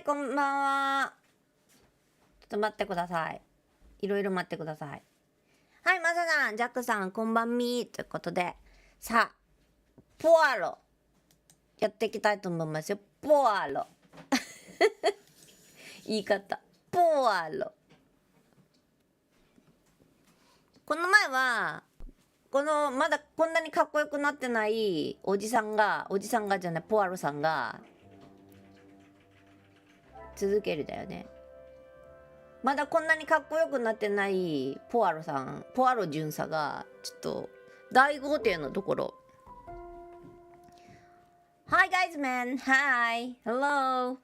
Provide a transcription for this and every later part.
こんばんは。ちょっと待ってください。いろいろ待ってください。はい、マサさん、ジャックさん、こんばんみーということで、さあ、ポアロやっていきたいと思いますよ。ポアロ言い方、ポアロ。この前はこのまだこんなにかっこよくなってないおじさんがじゃない、ポアロさんが続けるだよね。まだこんなにかっこよくなってないポアロさん、ポアロ巡査がちょっと大豪邸のところ、 Hi guys man, hi, hello,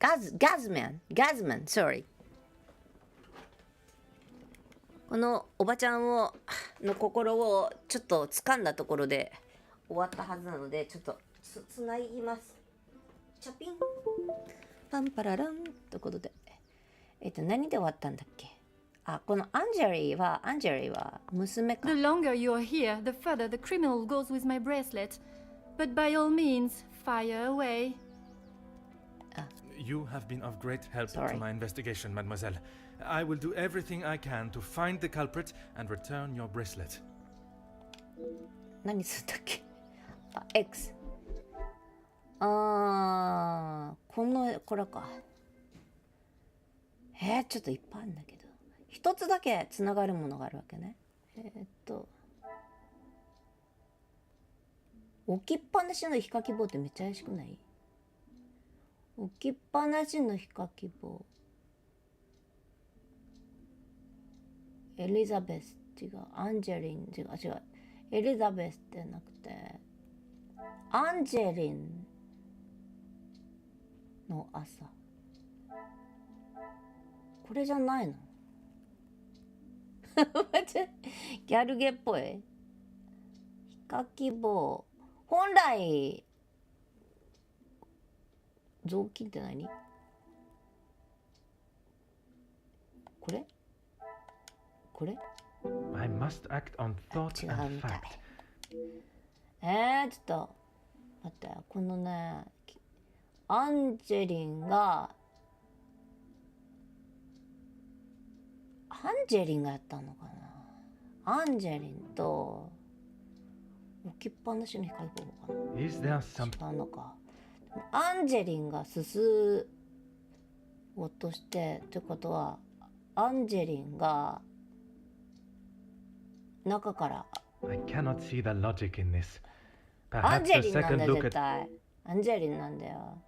Gazman, sorry。 このおばちゃんの心をちょっと掴んだところで終わったはずなので、ちょっとつなぎます。チャピンパンパラランということで、何で終わったんだっけ。あ、このアンジェリーは娘か。 The longer you are here, the further the criminal goes with my bracelet. But by all means, fire away. You have been of great help Sorry. to my investigation, mademoiselle. I will do everything I can to find the culprit and return your bracelet. 何するんだっけ。あ、X。これか。ちょっといっぱいあるんだけど、一つだけつながるものがあるわけね。置きっぱなしのヒカキ棒ってめっちゃ怪しくない？置きっぱなしのヒカキ棒。エリザベス違う、アンジェリン違う、エリザベスってなくてアンジェリンの朝。これじゃないの？ギャルゲっぽい。ヒカキ棒。本来雑巾って何？これ I must act on thought 違う and みたい。 fact。ちょっと待って、このね、アンジェリンがやったのかな。アンジェリンと置きっぱなしのヒカキ棒かな。 Is there some... 違うのか。アンジェリンが進もうとしてってことは、アンジェリンが中から、 I cannot see the logic in this. アン Perhaps ジェ a リンなんだ second よ look 絶 at... 対。アンジェリンなんだよ。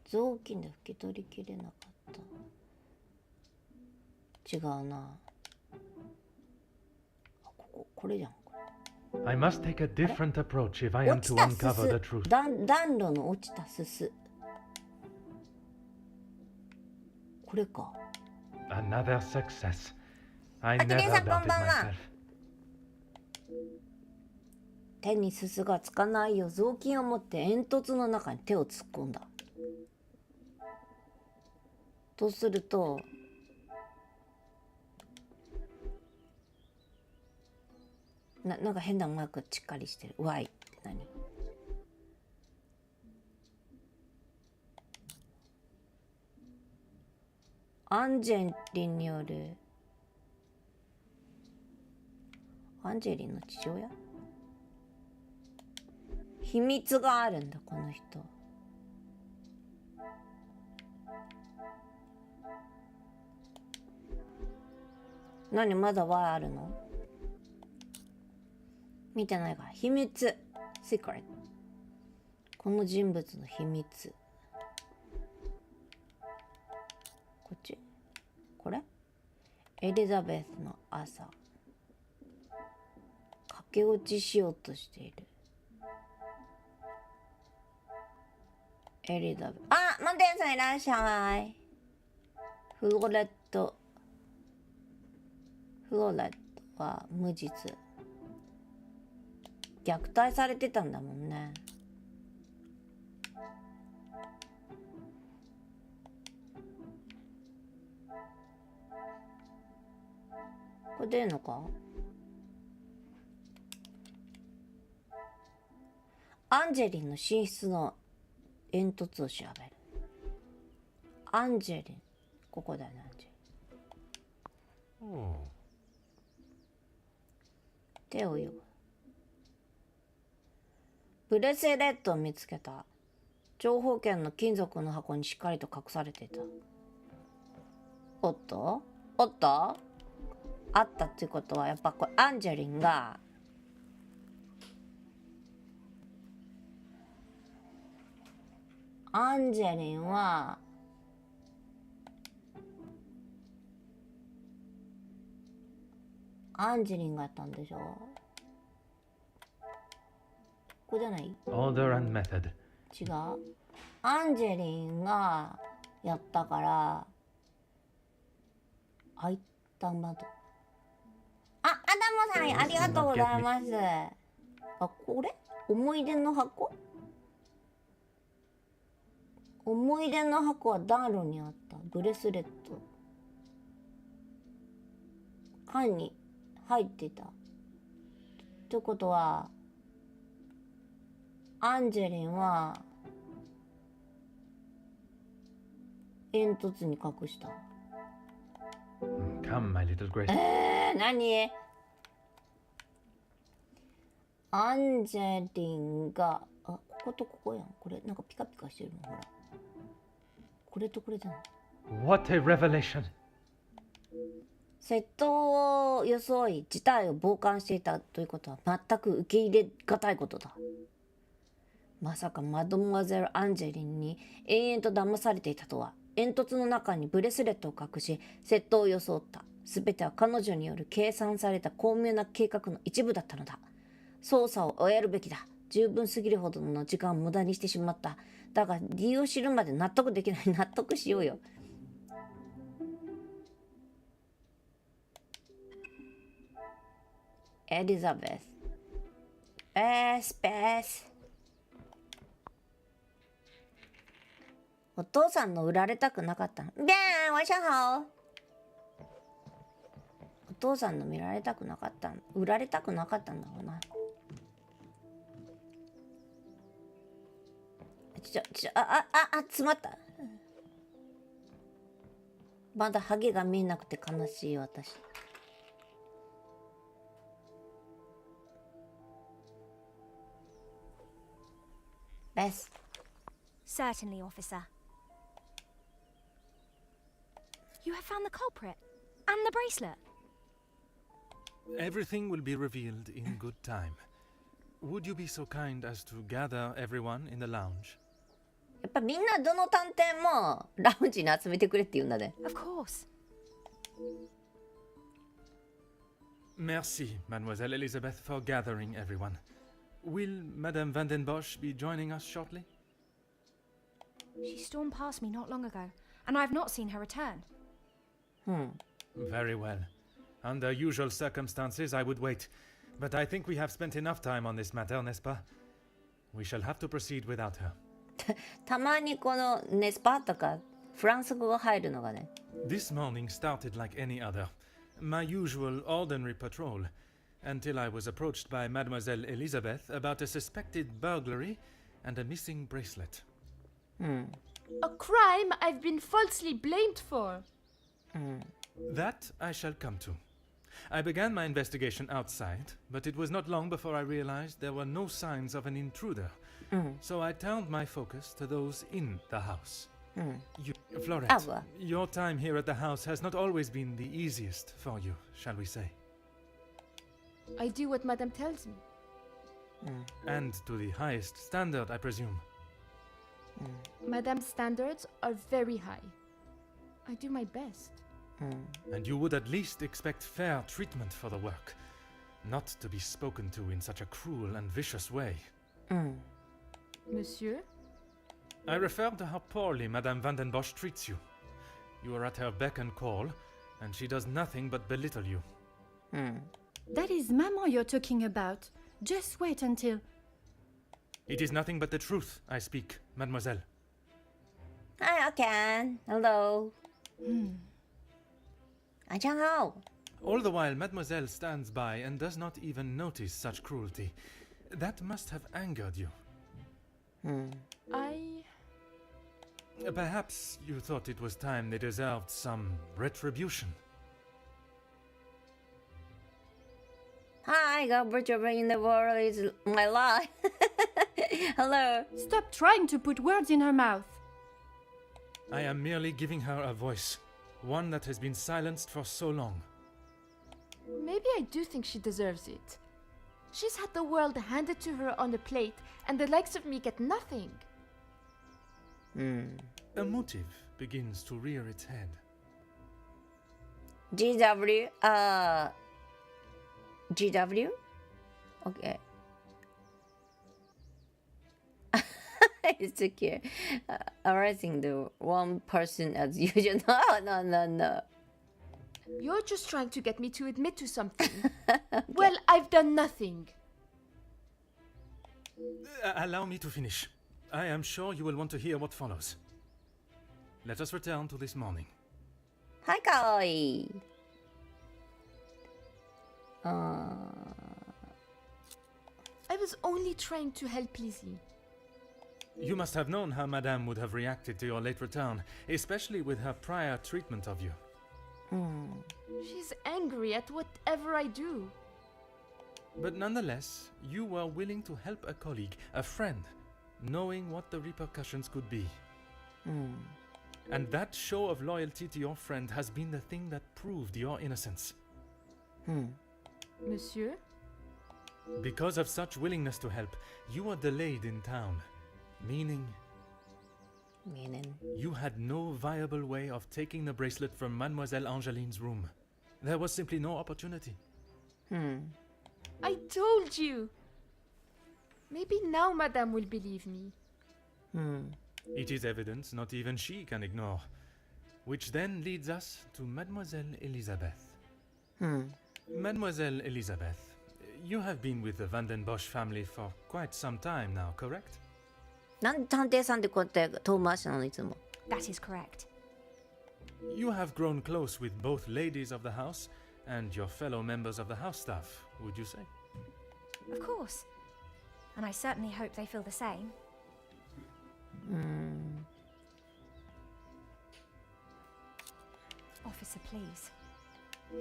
雑巾で拭き取りきれなかった。違うな。これじゃん。I must take a different approach if I am 落ち to た uncover す the す。 truth. 暖炉の落ちたすす。これか。 Another success. I あきりん never さんこん doubted ばんは。 myself. 手にすすがつかないよ。雑巾を持って煙突の中に手を突っ込んだ。とすると、なんか変なマークしっかりしてる。Y って何？アンジェリンによる、アンジェリンの父親？秘密があるんだこの人。何まだ Y あるの？見てないから。秘密 Secret。 この人物の秘密。こっち？これ？エリザベスの朝。駆け落ちしようとしている。エリザベス。あ、マンテンさんいらっしゃい。フロレットは無実。虐待されてたんだもんね。これ出んのか？アンジェリンの寝室の煙突を調べる。アンジェリン、ここだよね、アンジェリン。Oh. 手をよ。ブレスレットを見つけた。長方形の金属の箱にしっかりと隠されていた。おっとおっとあったっていうことはやっぱこれアンジェリンがアンジェリンはアンジェリンがやったんでしょ。ここじゃない？ Order and method. 違う。アンジェリンがやったから開いた窓。あ、アダモさんありがとうございます。あ、これ思い出の箱？思い出の箱は暖炉にあった。ブレスレット缶に入っていた。ってことはアンジェリンは煙突に隠した。Come, my little grace. 何？アンジェリンがこことここやん。これなんかピカピカしてるのほら。これとこれじゃない。 What a revelation! 窃盗を装い事態を傍観していたということは全く受け入れがたいことだ。まさかマドモアゼル・アンジェリンに延々と騙されていたとは。煙突の中にブレスレットを隠し窃盗を装った。すべては彼女による計算された巧妙な計画の一部だったのだ。捜査を終えるべきだ。十分すぎるほどの時間を無駄にしてしまった。だが理由を知るまで納得できない。納得しようよ。エリザベス。ベース。お父さんの売られたくなかったの。ビャーン、晚上好。お父さんの見られたくなかったん、売られたくなかったんだろうな。詰まった。まだハゲが見えなくて悲しい私。ベス。Certainly, officer. You have found the culprit and the bracelet. Everything will be revealed in good time. Would you be so kind as to gather everyone in the lounge? やっぱみんなどの探偵もラウンジに集めてくれって言うんだね。Of course. Merci, Mademoiselle Elizabeth, for gathering everyone. Will Madame Van den Bosch be joining us shortly? She stormed past me not long ago, and I have not seen her return. Very well. Under usual circumstances, I would wait. But I think we have spent enough time on this matter, n'est-ce pas? We shall have to proceed without her. たまにこのネスパとかフランス語が入るのがね。This morning started like any other. My usual ordinary patrol. Until I was approached by Mademoiselle Elizabeth about a suspected burglary and a missing bracelet. A crime I've been falsely blamed for. That I shall come to. I began my investigation outside, but it was not long before I realized there were no signs of an intruder. So I turned my focus to those in the house. Florette, your time here at the house has not always been the easiest for you, shall we say? I do what Madame tells me. And to the highest standard, I presume. Madame's standards are very high. I do my best. And you would at least expect fair treatment for the work, not to be spoken to in such a cruel and vicious way. Monsieur? I refer to how poorly Madame Van den Bosch treats you. You are at her beck and call, and she does nothing but belittle you. That is Maman you're talking about. Just wait until... It is nothing but the truth I speak, mademoiselle. Hi, Okan. Hello. あちゃんは All the while, Mademoiselle stands by and does not even notice such cruelty. That must have angered you. Perhaps you thought it was time they deserved some retribution. Hi, God, Vtuber in the world is my life. Hello. Stop trying to put words in her mouth. I am merely giving her a voice, one that has been silenced for so long. Maybe I do think she deserves it. She's had the world handed to her on a plate, and the likes of me get nothing. A motive begins to rear its head. GW? GW? Okay. It's too cute. Arresting the wrong person as usual. No. You're just trying to get me to admit to something. Okay. Well, I've done nothing. Allow me to finish. I am sure you will want to hear what follows. Let us return to this morning. Hi, kawaii. I was only trying to help Lizzie. You must have known how Madame would have reacted to your late return, especially with her prior treatment of you. She's angry at whatever I do. But nonetheless, you were willing to help a colleague, a friend, knowing what the repercussions could be. And that show of loyalty to your friend has been the thing that proved your innocence. Monsieur? Because of such willingness to help, you were delayed in town, meaning you had no viable way of taking the bracelet from Mademoiselle Angeline's room. There was simply no opportunity. I told you! Maybe now Madame will believe me. It is evidence not even she can ignore. Which then leads us to Mademoiselle Elisabeth. Mademoiselle Elisabeth, you have been with the Van den Bosch family for quite some time now, correct? なんで探偵さんってこうやって遠回しなのいつも。That is correct. You have grown close with both ladies of the house and your fellow members of the house staff, would you say? Of course. And I certainly hope they feel the same. Officer, please.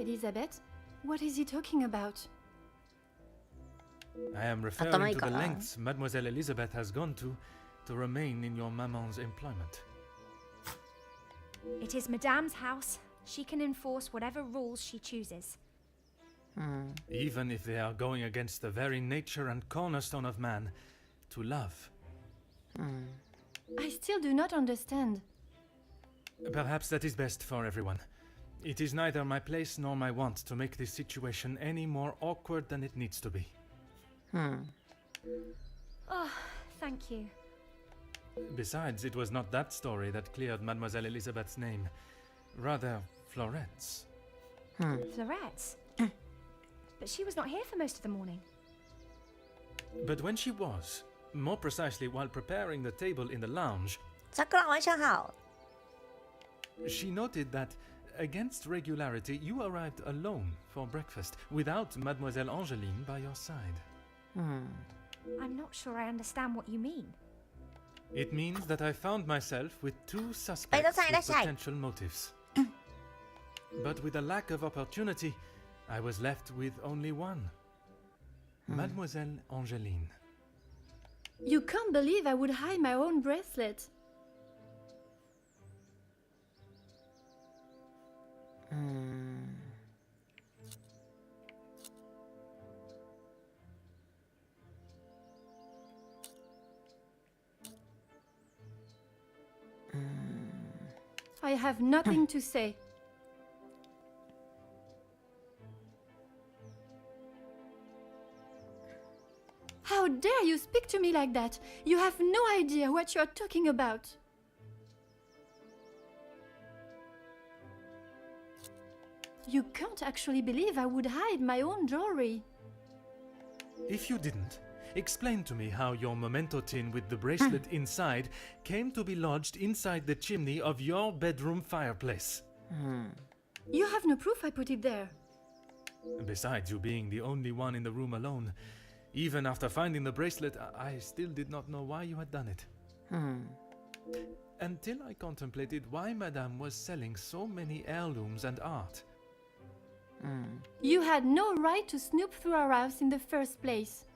Elizabeth, what is he talking about? I am referring to the lengths Mademoiselle Elisabeth has gone to remain in your maman's employment. It is Madame's house. She can enforce whatever rules she chooses. Even if they are going against the very nature and cornerstone of man, to love. I still do not understand. Perhaps that is best for everyone. It is neither my place nor my want to make this situation any more awkward than it needs to be. Oh, thank you. Besides, it was not that story that cleared Mademoiselle Elisabeth's name. Rather, Florette's. Florette's? But she was not here for most of the morning. But when she was, more precisely while preparing the table in the lounge, 桜晚上好。 she noted that, against regularity, you arrived alone for breakfast, without Mademoiselle Angeline by your side. I'm not sure I understand what you mean. It means that I found myself with two suspects with potential motives. But with a lack of opportunity, I was left with only one. Mademoiselle Angeline. You can't believe I would hide my own bracelet. I have nothing to say. How dare you speak to me like that? You have no idea what you are talking about. You can't actually believe I would hide my own jewelry. If you didn't, explain to me how your memento tin with the bracelet inside came to be lodged inside the chimney of your bedroom fireplace. You have no proof I put it there. Besides you being the only one in the room alone, even after finding the bracelet, I still did not know why you had done it. Until I contemplated why Madame was selling so many heirlooms and art. You had no right to snoop through our house in the first place.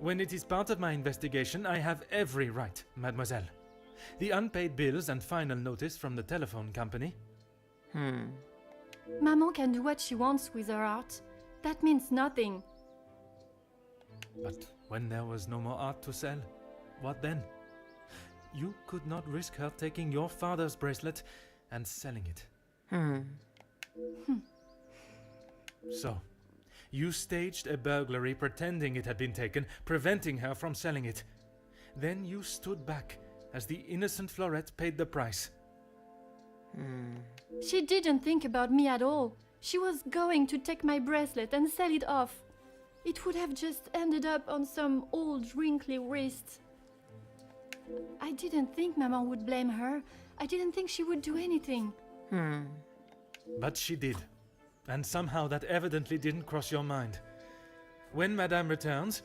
When it is part of my investigation, I have every right, mademoiselle. The unpaid bills and final notice from the telephone company. Maman can do what she wants with her art. That means nothing. But when there was no more art to sell, what then? You could not risk her taking your father's bracelet and selling it. So, you staged a burglary pretending it had been taken, preventing her from selling it. Then you stood back as the innocent Florette paid the price. She didn't think about me at all. She was going to take my bracelet and sell it off. It would have just ended up on some old wrinkly wrist. I didn't think Maman would blame her. I didn't think she would do anything. But she did. And somehow that evidently didn't cross your mind. When Madame returns,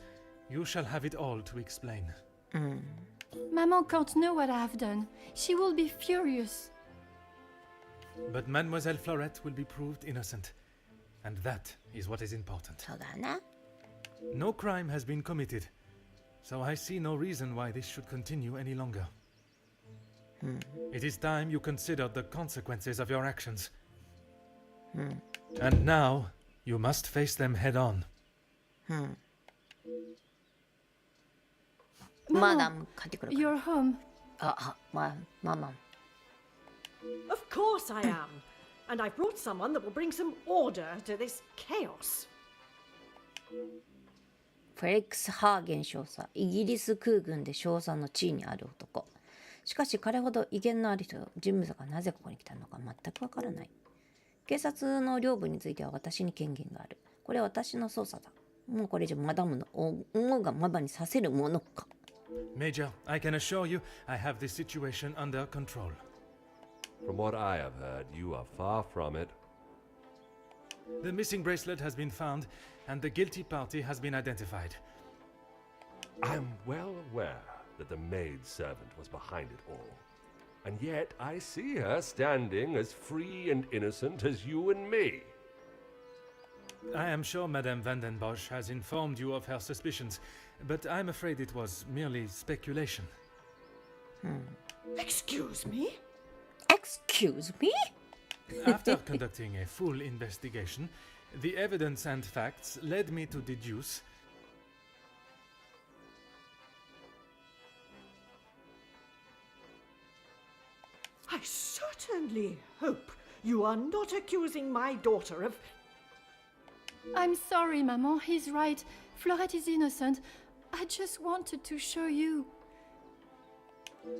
you shall have it all to explain. Maman can't know what I have done. She will be furious. But Mademoiselle Florette will be proved innocent. And that is what is important. そうだな。 No crime has been committed. So I see no reason why this should continue any longer. It is time you considered the consequences of your actions. And now, you must face them head on. マダム帰ってくるから。 You're home. ママ。 Of course I am. And I've brought someone that will bring some order to this chaos. フェリックス・ハーゲン少佐、イギリス空軍で少佐の地位にある男。しかし彼ほど威厳のある人物がなぜここに来たのか全くわからない。警察の領分については私に権限がある。これは私の捜査だ。もうこれじゃマダムの思うがままにさせるものか。Major, I can assure you I have this situation under control. From what I have heard, you are far from it. The missing bracelet has been found, and the guilty party has been identified. I am well aware that the maidservant was behind it all. And yet I see her standing as free and innocent as you and me. I am sure Madame Van den Bosch has informed you of her suspicions, but I'm afraid it was merely speculation. Excuse me? Excuse me? After conducting a full investigation, the evidence and facts led me to deduce. I certainly hope you are not accusing my daughter of... I'm sorry, Maman. He's right. Florette is innocent. I just wanted to show you.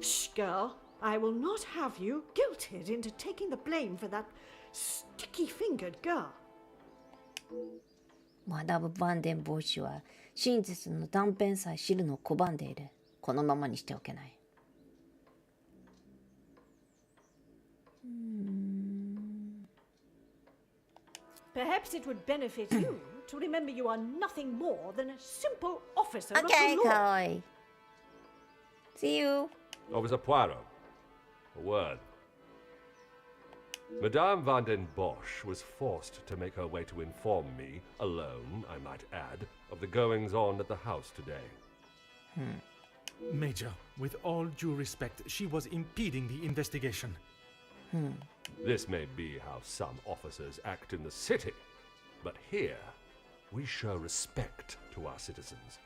Shh, girl. I will not have you guilted into taking the blame for that sticky-fingered girl. マダム・バンデン・ボイシュは真実の断片さえ知るのを拒んでいる。このままにしておけない。Perhaps it would benefit you to remember you are nothing more than a simple officer of Okay, the law. Chloe. See you. Officer Poirot, a word. Madame Van den Bosch was forced to make her way to inform me, alone, I might add, of the goings-on at the house today. Major, with all due respect, she was impeding the investigation. This may be how some officers act in the city, but here we show respect to our citizens.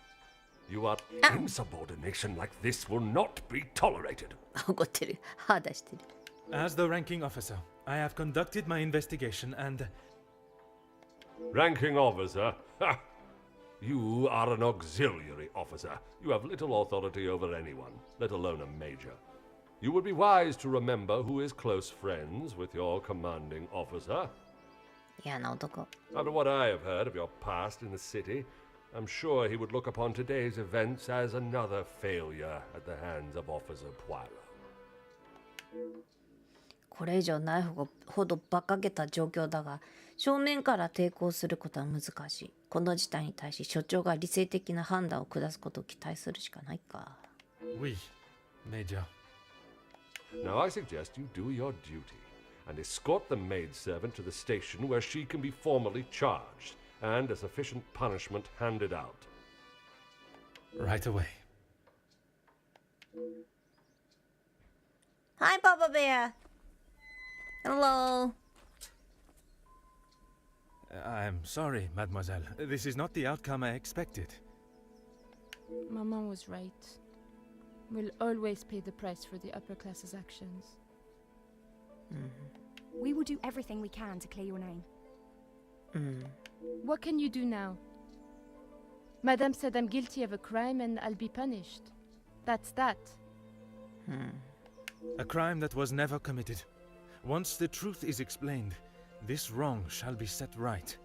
Your insubordination like this will not be tolerated. 怒ってる。歯出してる。 As the ranking officer, I have conducted my investigation and... Ranking officer? Ha! You are an auxiliary officer. You have little authority over anyone, let alone a major. You would be wise to remember who is close friends with your commanding officer. 嫌な男。 After what I have heard of your past in the city, I'm sure he would look upon today's events as another failure at the hands of Officer Poirot. これ以上ないほど馬鹿げた状況だが、正面から抵抗することは難しい。この事態に対し所長が理性的な判断を下すことを期待するしかないか。Oui, Major. Now I suggest you do your duty and escort the maidservant to the station where she can be formally charged and a sufficient punishment handed out. Right away. Hi, Papa Bear. Hello. I'm sorry, mademoiselle. This is not the outcome I expected. Maman was right. We'll always pay the price for the upper class's actions. We will do everything we can to clear your name. What can you do now? Madame said I'm guilty of a crime and I'll be punished. That's that. A crime that was never committed. Once the truth is explained, this wrong shall be set right.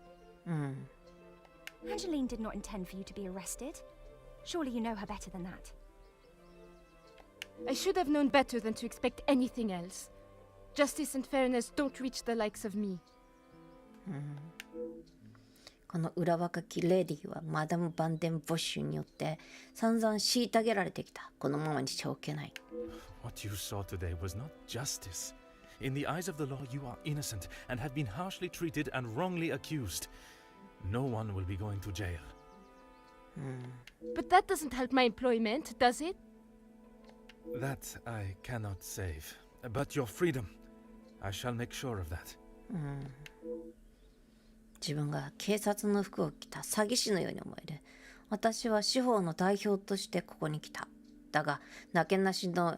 Angeline did not intend for you to be arrested. Surely you know her better than that. I should have known better than to expect anything else. Justice and fairness don't reach the likes of me. この裏若きレディはマダム・バンデン・ボッシュによって散々虐げられてきた。このままにしちゃおけない。What you saw today was not justice. In the eyes of the law, you are innocent and have been harshly treated and wrongly accused. No one will be going to jail. But that doesn't help my employment, does it? That I cannot save. But your freedom, I shall make sure of that. 自分が警察の服を着た詐欺師のように思える。私は司法の代表としてここに来た。だが、なけなしの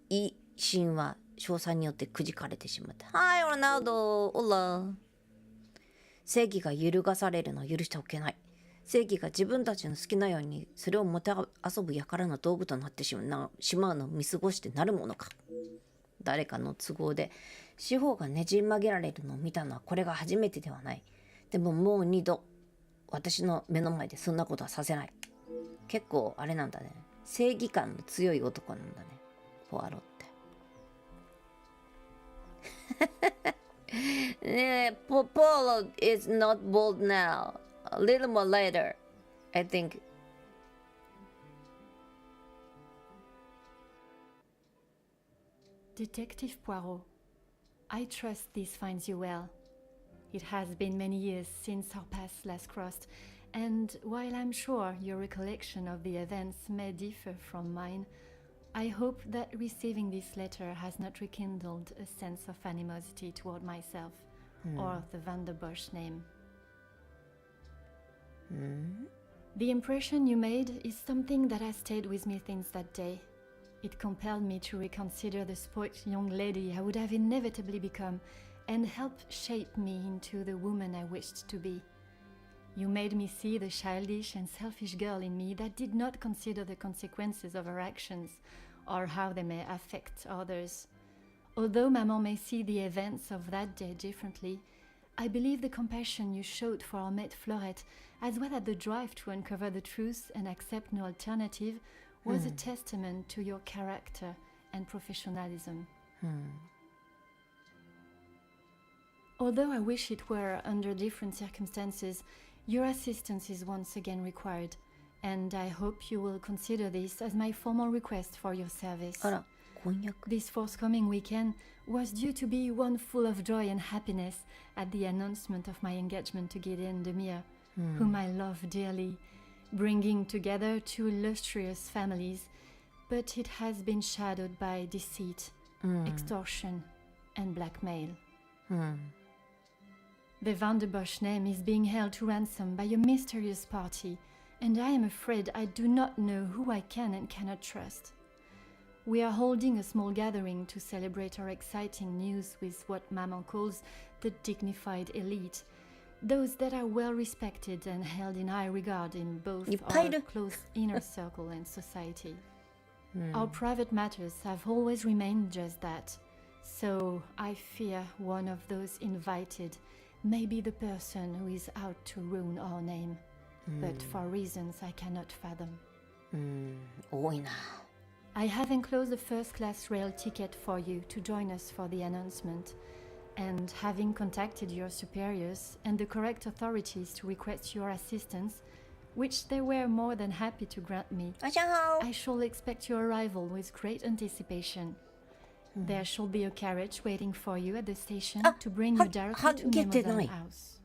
威信は称賛によってくじかれてしまった。はい、ロナウド、オラ。正義が揺るがされるのを許しておけない。正義が自分たちの好きなようにそれをもてあそぶ輩の道具となってしまうのを見過ごしてなるものか。誰かの都合で司法がねじ曲げられるのを見たのはこれが初めてではない。でももう二度私の目の前でそんなことはさせない。結構あれなんだね。正義感の強い男なんだね。ポアロって。ねえ、ポアロ is not bold now. A little more later, I think. Detective Poirot, I trust this finds you well. It has been many years since our paths last crossed, and while I'm sure your recollection of the events may differ from mine, I hope that receiving this letter has not rekindled a sense of animosity toward myself or the Van der Bosch name. The impression you made is something that has stayed with me since that day. It compelled me to reconsider the spoilt young lady I would have inevitably become and helped shape me into the woman I wished to be. You made me see the childish and selfish girl in me that did not consider the consequences of her actions or how they may affect others. Although Maman may see the events of that day differently, I believe the compassion you showed for our mate Florette, as well as the drive to uncover the truth and accept no alternative, was a testament to your character and professionalism. Although I wish it were under different circumstances, your assistance is once again required, and I hope you will consider this as my formal request for your service. あら、婚約。 This forthcoming weekend was due to be one full of joy and happiness at the announcement of my engagement to Gideon Demir, whom I love dearly, bringing together two illustrious families, but it has been shadowed by deceit, extortion, and blackmail. The Van der Bosch name is being held to ransom by a mysterious party, and I am afraid I do not know who I can and cannot trust. We are holding a small gathering to celebrate our exciting news with what Maman calls the dignified elite, those that are well respected and held in high regard in both our close inner circle and society. Our private matters have always remained just that, so I fear one of those invited may be the person who is out to ruin our name, but for reasons I cannot fathom. 多いな。 I have enclosed a first-class rail ticket for you to join us for the announcement, And having contacted your superiors and the correct authorities to request your assistance, which they were more than happy to grant me, あちゃんは I shall expect your arrival with great anticipation. There shall be a carriage waiting for you at the station to bring you directly to Memodan House.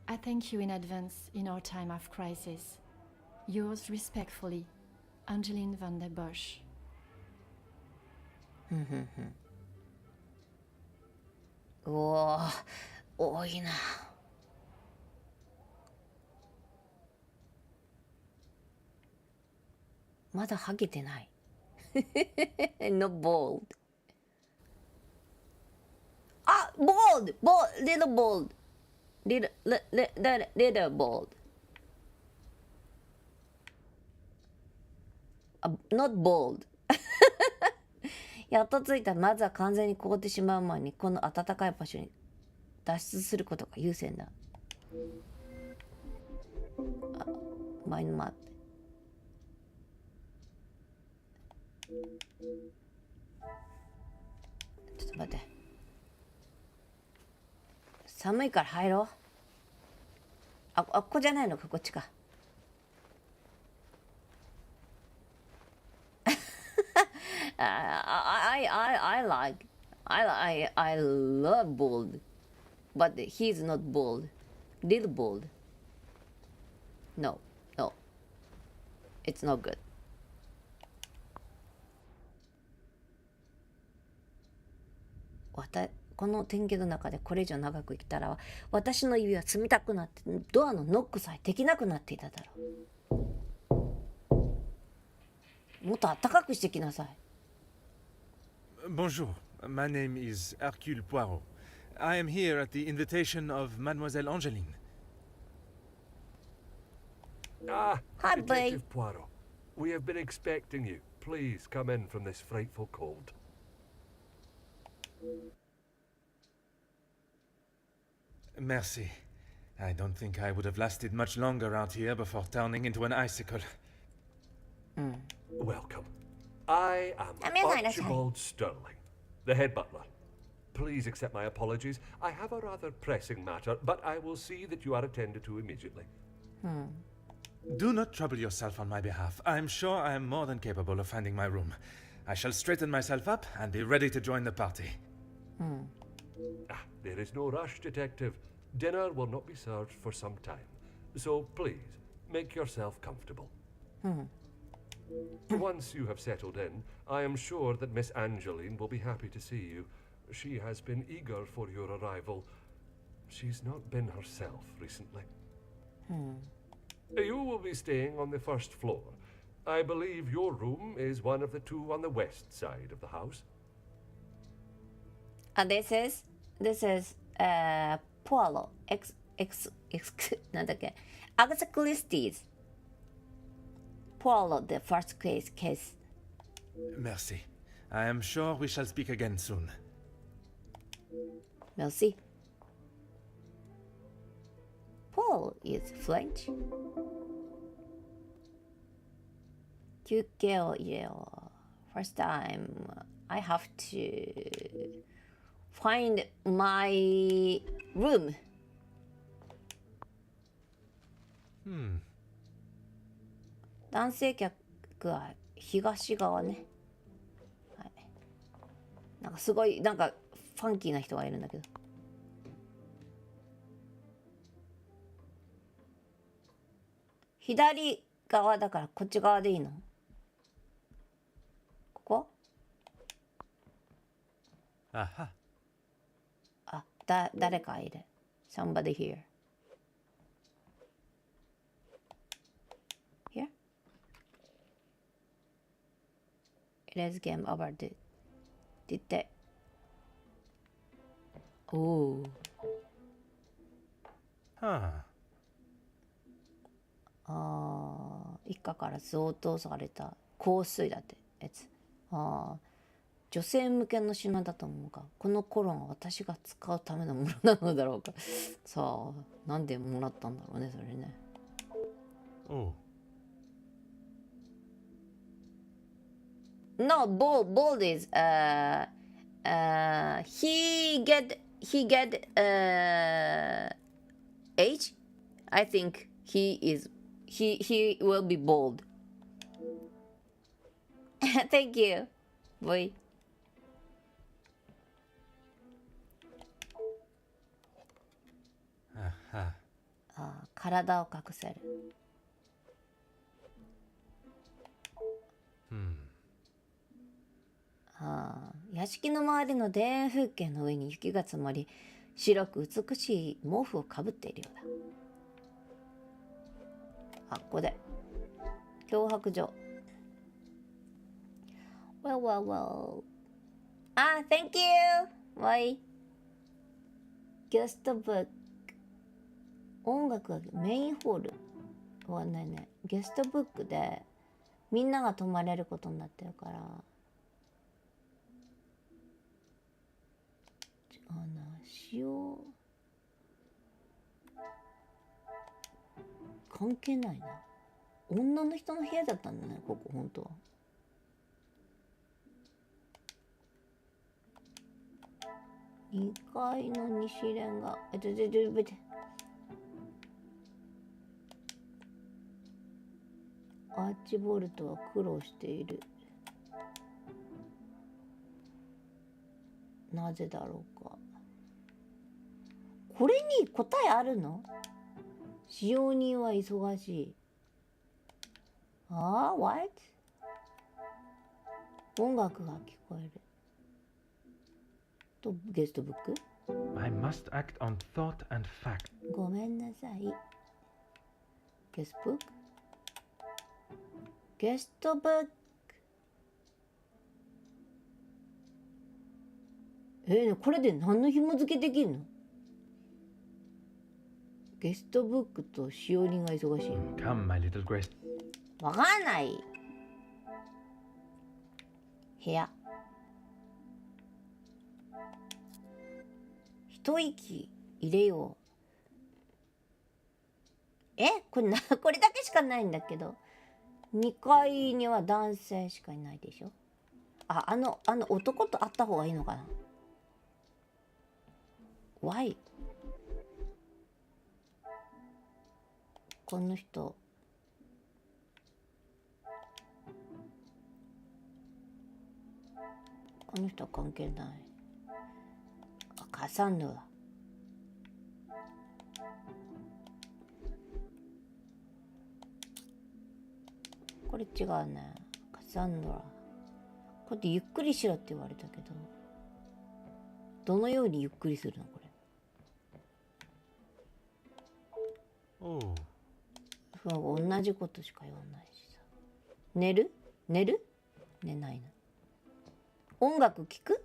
I thank you in advance in our time of crisis. Yours respectfully, Angeline van der Bosch. うおー、多いな。まだハゲてない。No bald. あ、bald! Little bald. Little bald. Not bald. やっと着いた。まずは完全に凍ってしまう前にこの暖かい場所に脱出することが優先だ。マインドマップ。ちょっと待って。寒いから入ろう。ここじゃないのか、こっちか。I love bald, but he's not bald. Little bald. No, it's not good. この天気の中でこれ以上長く生きたら私の指は冷たくなってドアのノックさえできなくなっていただろう。もっと暖かくしてきなさい。Bonjour, my name is Hercule Poirot. I am here at the invitation of Mademoiselle Angeline. Ah, Hi, Detective Poirot. We have been expecting you. Please come in from this frightful cold. Merci. I don't think I would have lasted much longer out here before turning into an icicle. Welcome. I am Archibald Sterling, the head butler. Please accept my apologies. I have a rather pressing matter, but I will see that you are attended to immediately. Do not trouble yourself on my behalf. I'm sure I am more than capable of finding my room. I shall straighten myself up and be ready to join the party. There is no rush, Detective. Dinner will not be served for some time. So please, make yourself comfortable. Once you have settled in, I am sure that Miss Angeline will be happy to see you. She has been eager for your arrival. She's not been herself recently. You will be staying on the first floor. I believe your room is one of the two on the west side of the house. This is Poirotなんだっけ、Agatha Christie's Poirot, the first case. Merci. I am sure we shall speak again soon. Merci. Paul is French. 休憩を入れよう。First time, I have to find my room. 男性客は東側ね。はい。なんかすごいなんかファンキーな人がいるんだけど。左側だからこっち側でいいの？ここ？Aha. 誰かいる。Somebody here. Here? It is game over. Did they? Oh. Huh. 一家から贈答された香水だってやつ。女性向けの品だと思うが、このコロンは私が使うためのものなのだろうか。さあ、なんでもらったんだろうね、それね。Oh. No, bold is he get age. I think he will be bald. Thank you, boy. 体を隠せる。屋敷の周りの田園風景の上に雪が積もり、白く美しい毛布をかぶっているようだ。ここで脅迫状。Well. Thank you. Why? ゲストブック。音楽がメインホール。わかんないね。ゲストブックでみんなが泊まれることになってるから。関係ないな。女の人の部屋だったんだね、ここ本当は。2階の西連がアーチボルトは苦労している。なぜだろうか。これに答えあるの？使用人は忙しい。What? 音楽が聞こえる。とゲストブック？ I must act on thought and fact. ごめんなさい。ゲストブック？ゲストブック。これで何の紐付けできるの？ゲストブックと使用人が忙しい。Come, my little Grace. わかんない。部屋。一息入れよう。これだけしかないんだけど。2階には男性しかいないでしょ。あの男と会った方がいいのかな。Why? この人は関係ない。カサンドラ。これ違うね。カサンドラ。こうやってゆっくりしろって言われたけど、どのようにゆっくりするのこれ。同じことしか言わないしさ。寝る寝ないな。音楽聞く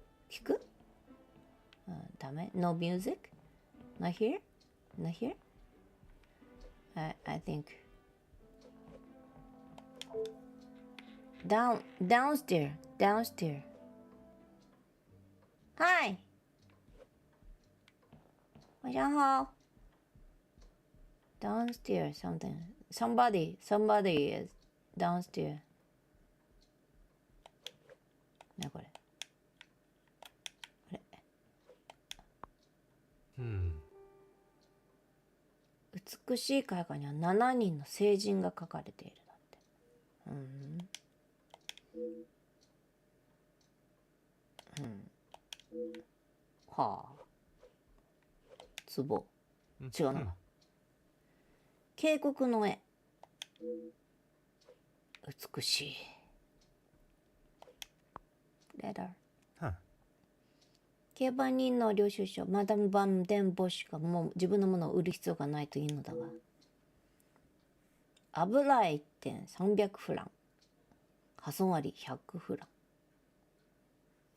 ダメ。 No music? Not here? I think downstairs. Hi. 晚上好。Downstairs somebody is downstairs. ねこれ。美しい絵画には7人の聖人が描かれているだって。はあ。壺。違うな。渓谷の絵。美しい。レター。競馬人の領収書、マダム・バンデン・ボッシュがもう自分のものを売る必要がないというのだが、油絵1点300フラン、破損割100フラ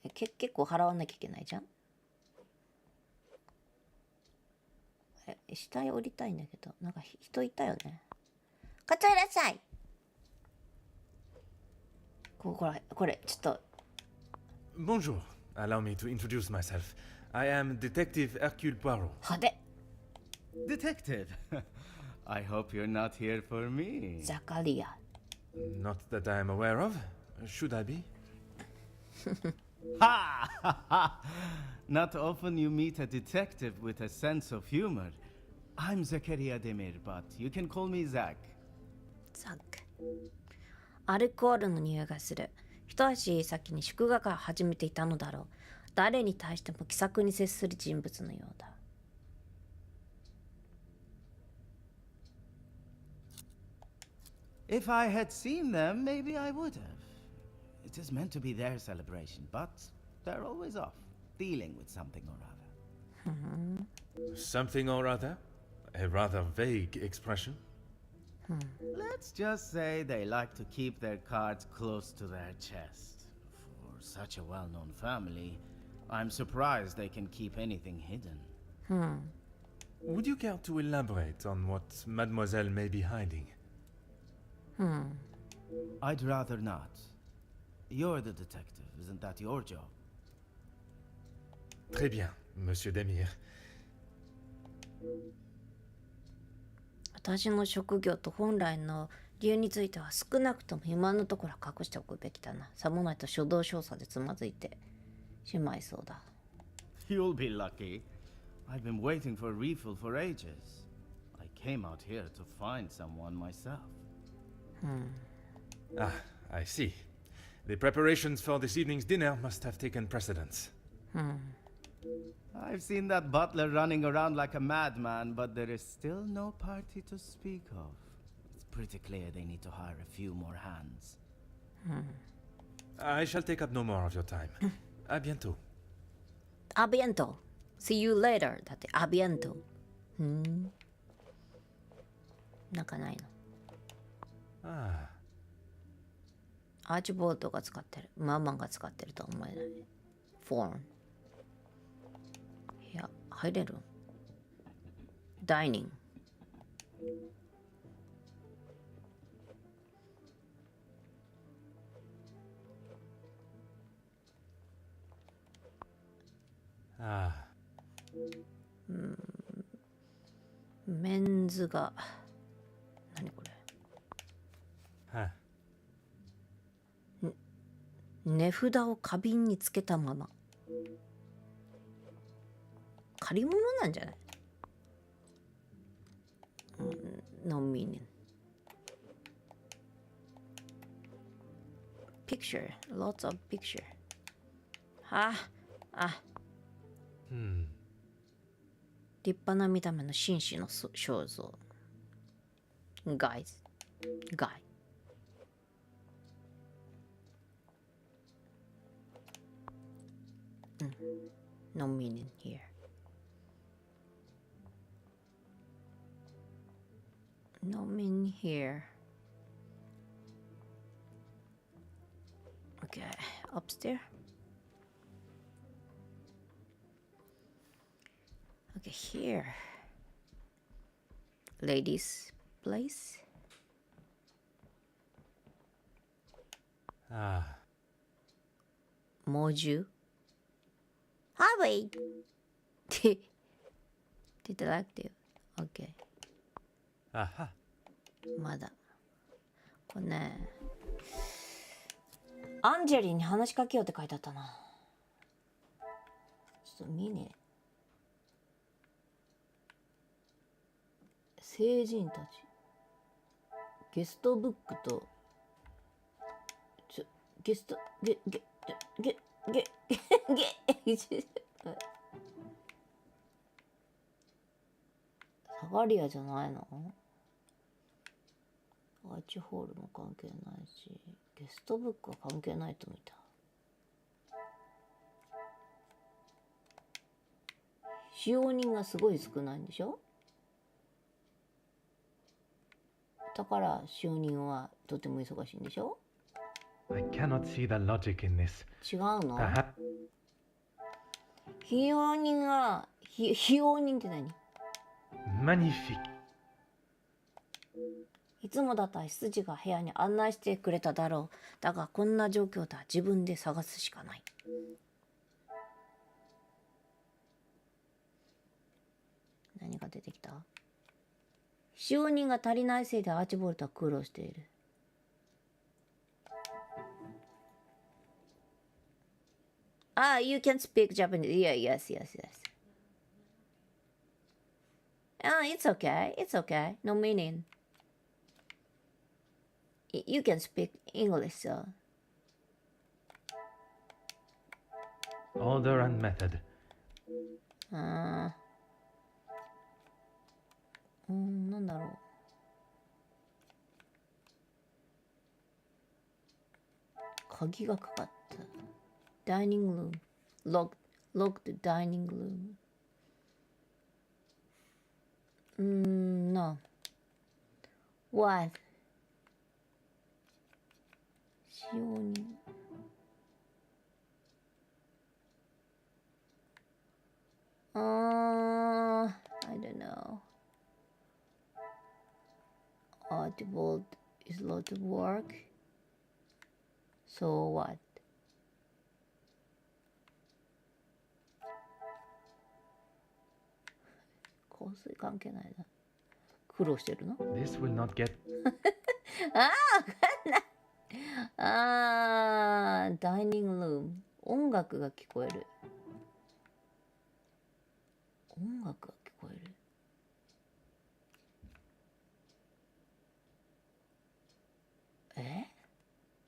ン。結構払わなきゃいけないじゃん。下へ降りたいんだけど、なんか人いたよね。こちらいらっしゃい。これちょっと。Bonjour. Allow me to introduce myself. I am Detective Hercule Poirot. 派手。Detective. I hope you're not here for me. ザカリア。Not that I am aware of. Should I be? Ha! Ha ha! Not often you meet a detective with a sense of humor. I'm Zakaria Demir, but you can call me Zach. ザック。アルコールの匂いがする。一足先に祝賀会を始めていたのだろう。誰に対しても気さくに接する人物のようだ。If I had seen them, maybe I would have. It is meant to be their celebration, but they're always off, dealing with something or other. Something or other? A rather vague expression. Let's just say they like to keep their cards close to their chest. For such a well-known family, I'm surprised they can keep anything hidden. Would you care to elaborate on what Mademoiselle may be hiding? I'd rather not. You're the detective, isn't that your job? Très bien, Monsieur Demir. 私の職業と本来の理由については少なくとも今のところは隠しておくべきだな。さもないと初動捜査でつまずいてしまいそうだ。You'll be lucky. I've been waiting for a refill for ages. I came out here to find someone myself. Ah, I see. The preparations for this evening's dinner must have taken precedence. I've seen that butler running around like a madman, but there is still no party to speak of. It's pretty clear they need to hire a few more hands. I shall take up no more of your time. À bientôt. アビエント See you later だってアビエントなんかないの Ah, アーチボードが使ってるママが使ってるとは思えないフォームいや入れるダイニングah. メンズが何これ Huh. 値札を花瓶につけたまま借り物なんじゃないNo meaning Picture Lots of picture あ立派な見た目の紳士の肖像 Guys Guy No meaning here. No meaning here. Okay, upstairs. Okay, here. Ladies' place. Ah. Moju. Highway. Did I like you? Okay. Aha. まだ。これね。アンジェリーに話しかけようって書いてあったな。ちょっと見ねえ。成人たち。ゲストブックと。ゲスト、ゲサガリアじゃないの？アーチホールも関係ないし、ゲストブックは関係ないと見た。使用人がすごい少ないんでしょ？だから使用人はとても忙しいんでしょ？ I cannot see the logic in this. 違うの？ Perhaps 費用人が費用人って何？ magnifique. いつもだったら羊が部屋に案内してくれただろう。だがこんな状況では自分で探すしかない。何が出てきた？使用人が足りないせいでアーチボルトは苦労している。Ah, you can speak Japanese. Yeah, yes, yes, yes. Ah, it's okay. It's okay. No meaning. You can speak English, so. Order and method. なんだろう。鍵がかかった。Dining room. Locked dining room. No. What? 使用人。I don't know. Archibald is a lot of work. So what? 香水関係ないな。苦労してるの？ This will not get. わかんない。ダイニングルーム。音楽が聞こえる。音楽が聞こえる。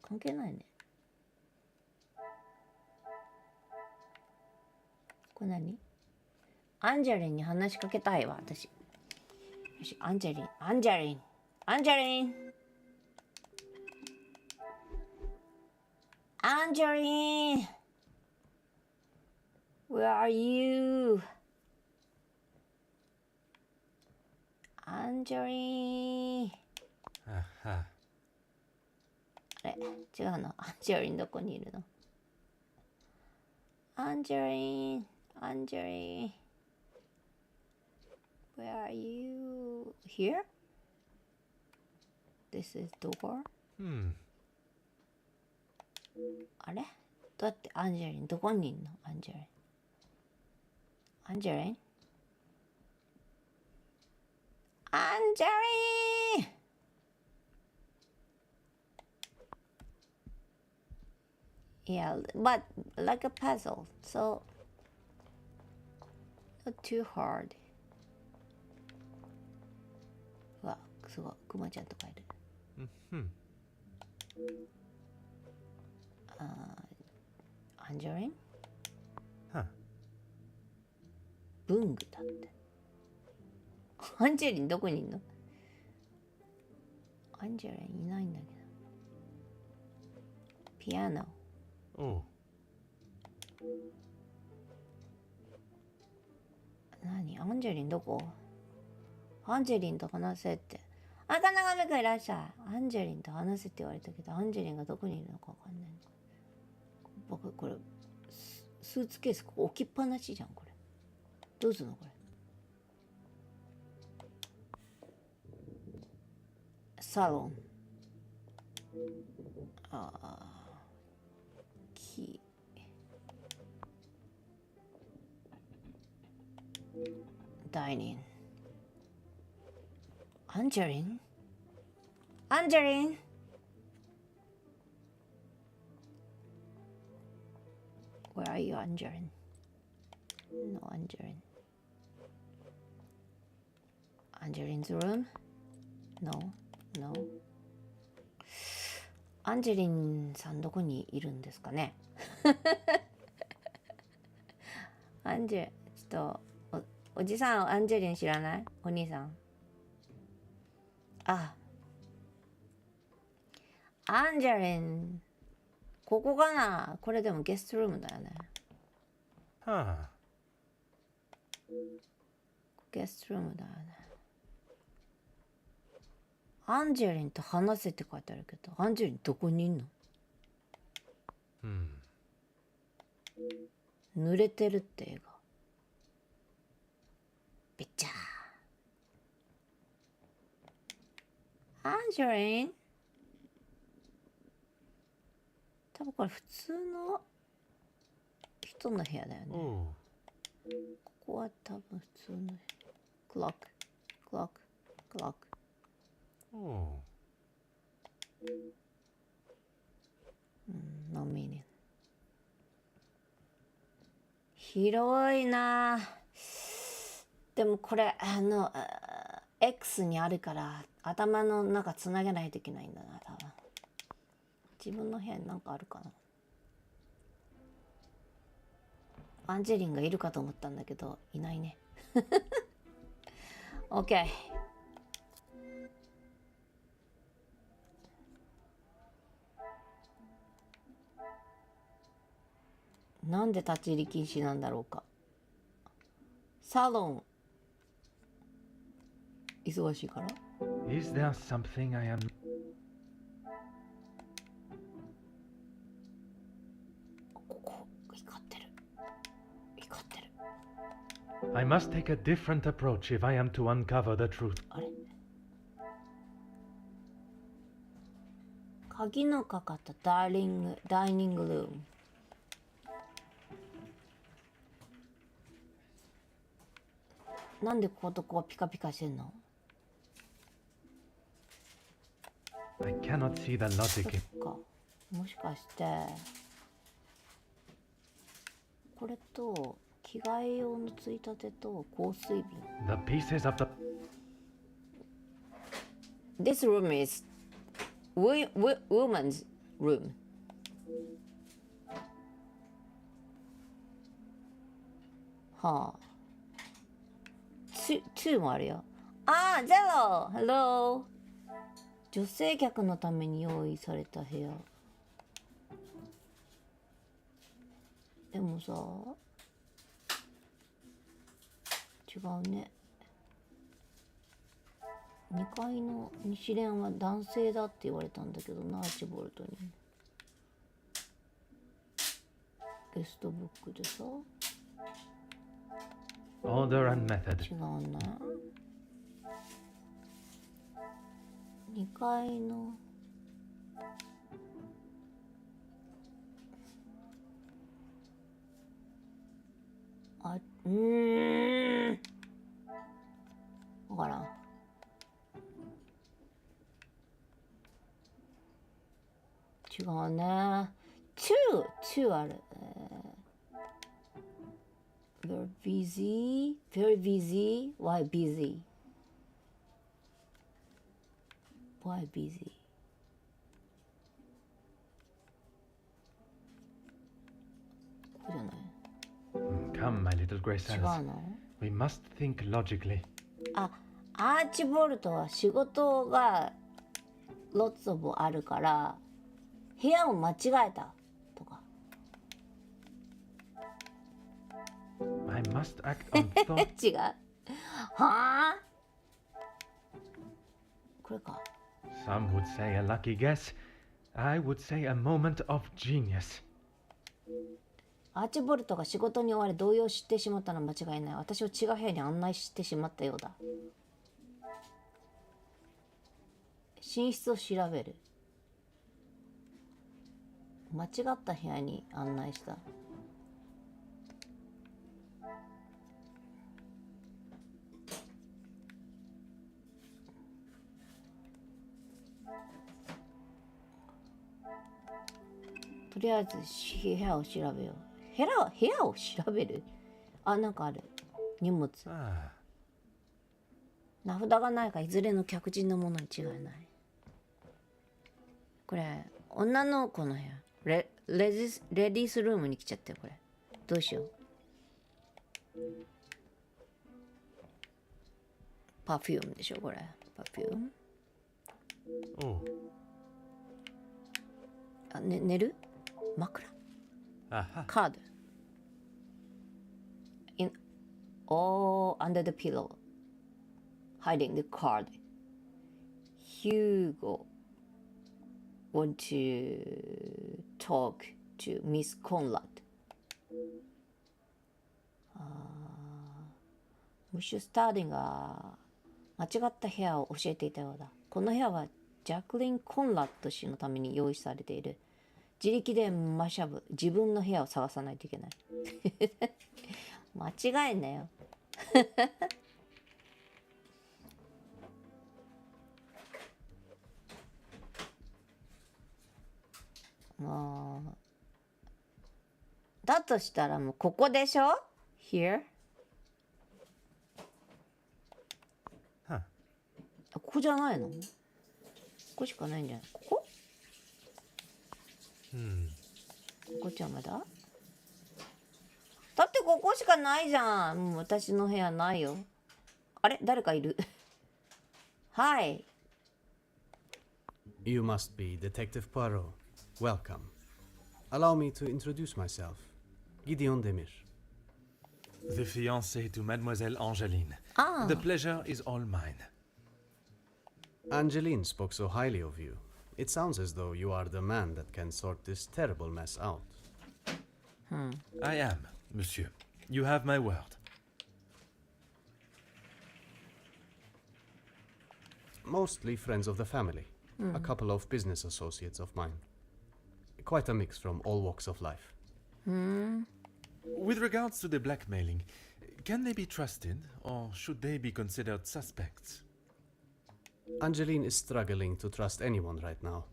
関係ないね。これ何？アンジェリンに話しかけたいわ、私。よし、アンジェリン。Where are you? アンジェリン。あれ、違うの。アンジェリンどこにいるの？アンジェリン。Where are you? Here? This is door? あれ？どうやってアンジェリンどこにいんの？アンジェリンYeah, but like a puzzle, so not too hard. うわ、すごい、クマちゃんとかいる。アンジェリン？文具だって。アンジェリンどこにいんの？アンジェリンいないんだけど。ピアノ。何？アンジェリンどこ？アンジェリンと話せって。あかながめくんいらっしゃい。アンジェリンと話せって言われたけど、アンジェリンがどこにいるのかわかんない。僕これスーツケースここ置きっぱなしじゃんこれ。どうするのこれ。サロン。キー。ダイニング。アンジェリン Where are you, Angeline? No, Angeline. Angeline's room? No. アンジェリンさんどこにいるんですかね？ちょっとおじさんアンジェリン知らない？お兄さん。アンジェリンここかな？これでもゲストルームだよね。ゲストルームだよね。アンジェリンと話せって書いてあるけど、アンジェリンどこにいんの？濡れてるって映画。べっちゃー。アンジェリン多分これ普通の人の部屋だよね。ここは多分普通のクロック。No meaning. 広いな。でもこれX にあるから頭の中つなげないといけないんだな多分。自分の部屋になんかあるかな。アンジェリンがいるかと思ったんだけどいないね。OK。なんで立ち入り禁止なんだろうか。サロン忙しいから。 Is there something I am... ここ光ってる光ってる。 I must take a different approach if I am to uncover the truth. あれ、鍵のかかったダイニングルーム。なんでこことこはピカピカしてんの？ I cannot see the logic in... そっか、もしかしてこれと着替え用のついたてと香水瓶。 The pieces of the... This room is woman's room. はあ。2もあるよ。ああ、ゼロ Hello 女性客のために用意された部屋。でもさ、違うね。2階の日蓮は男性だって言われたんだけどな、アーチボルトに。ゲストブックでさ。Order and method. 違うな。2階のわからん。違うね。2ある。Very busy. Very busy. Why busy? Why busy? これじゃない？ Come, my little grey 違 cells. うの？ We must think logically. あ、アーチボルトは仕事がロッツオブあるから部屋を間違えたとか。I must act on thought. 違う。はあ？これか。Some would say a lucky guess. I would say a moment of genius. アーチボルトが仕事に追われ動揺してしまったのは間違いない。私を違う部屋に案内してしまったようだ。寝室を調べる。間違った部屋に案内した。とりあえず部屋を調べよう。部屋を調べる？あ、なんかある。荷物。Ah, 名札がないかいずれの客人のものに違いない。これ女の子の部屋。レディースルームに来ちゃったよこれ。どうしよう。パフュームでしょこれ。パフューム。 oh, あ、寝る？枕。 aha. Card. Under the pillow. Hiding the card. Hugo want to talk to Miss Conrad. ムッシュスターディンが間違った部屋を教えていたようだ。この部屋はジャクリン・コンラッド氏のために用意されている。自力でマシャブ、自分の部屋を探さないといけない。間違えんなよ。だとしたらもうここでしょ ?Here? はここじゃないの？ここしかないんじゃない？ここ？ここじゃまだ？だってここしかないじゃん。もう私の部屋ないよ。あれ？誰かいる。はい。You must be Detective Poirot. Welcome. Allow me to introduce myself. Gideon Demir. The fiancé to Mademoiselle Angeline. Ah. The pleasure is all mine. Angeline spoke so highly of you. It sounds as though you are the man that can sort this terrible mess out. I am, monsieur. You have my word. Mostly friends of the family. A couple of business associates of mine. Quite a mix from all walks of life. With regards to the blackmailing, can they be trusted, or should they be considered suspects? Angeline is struggling to trust anyone right now.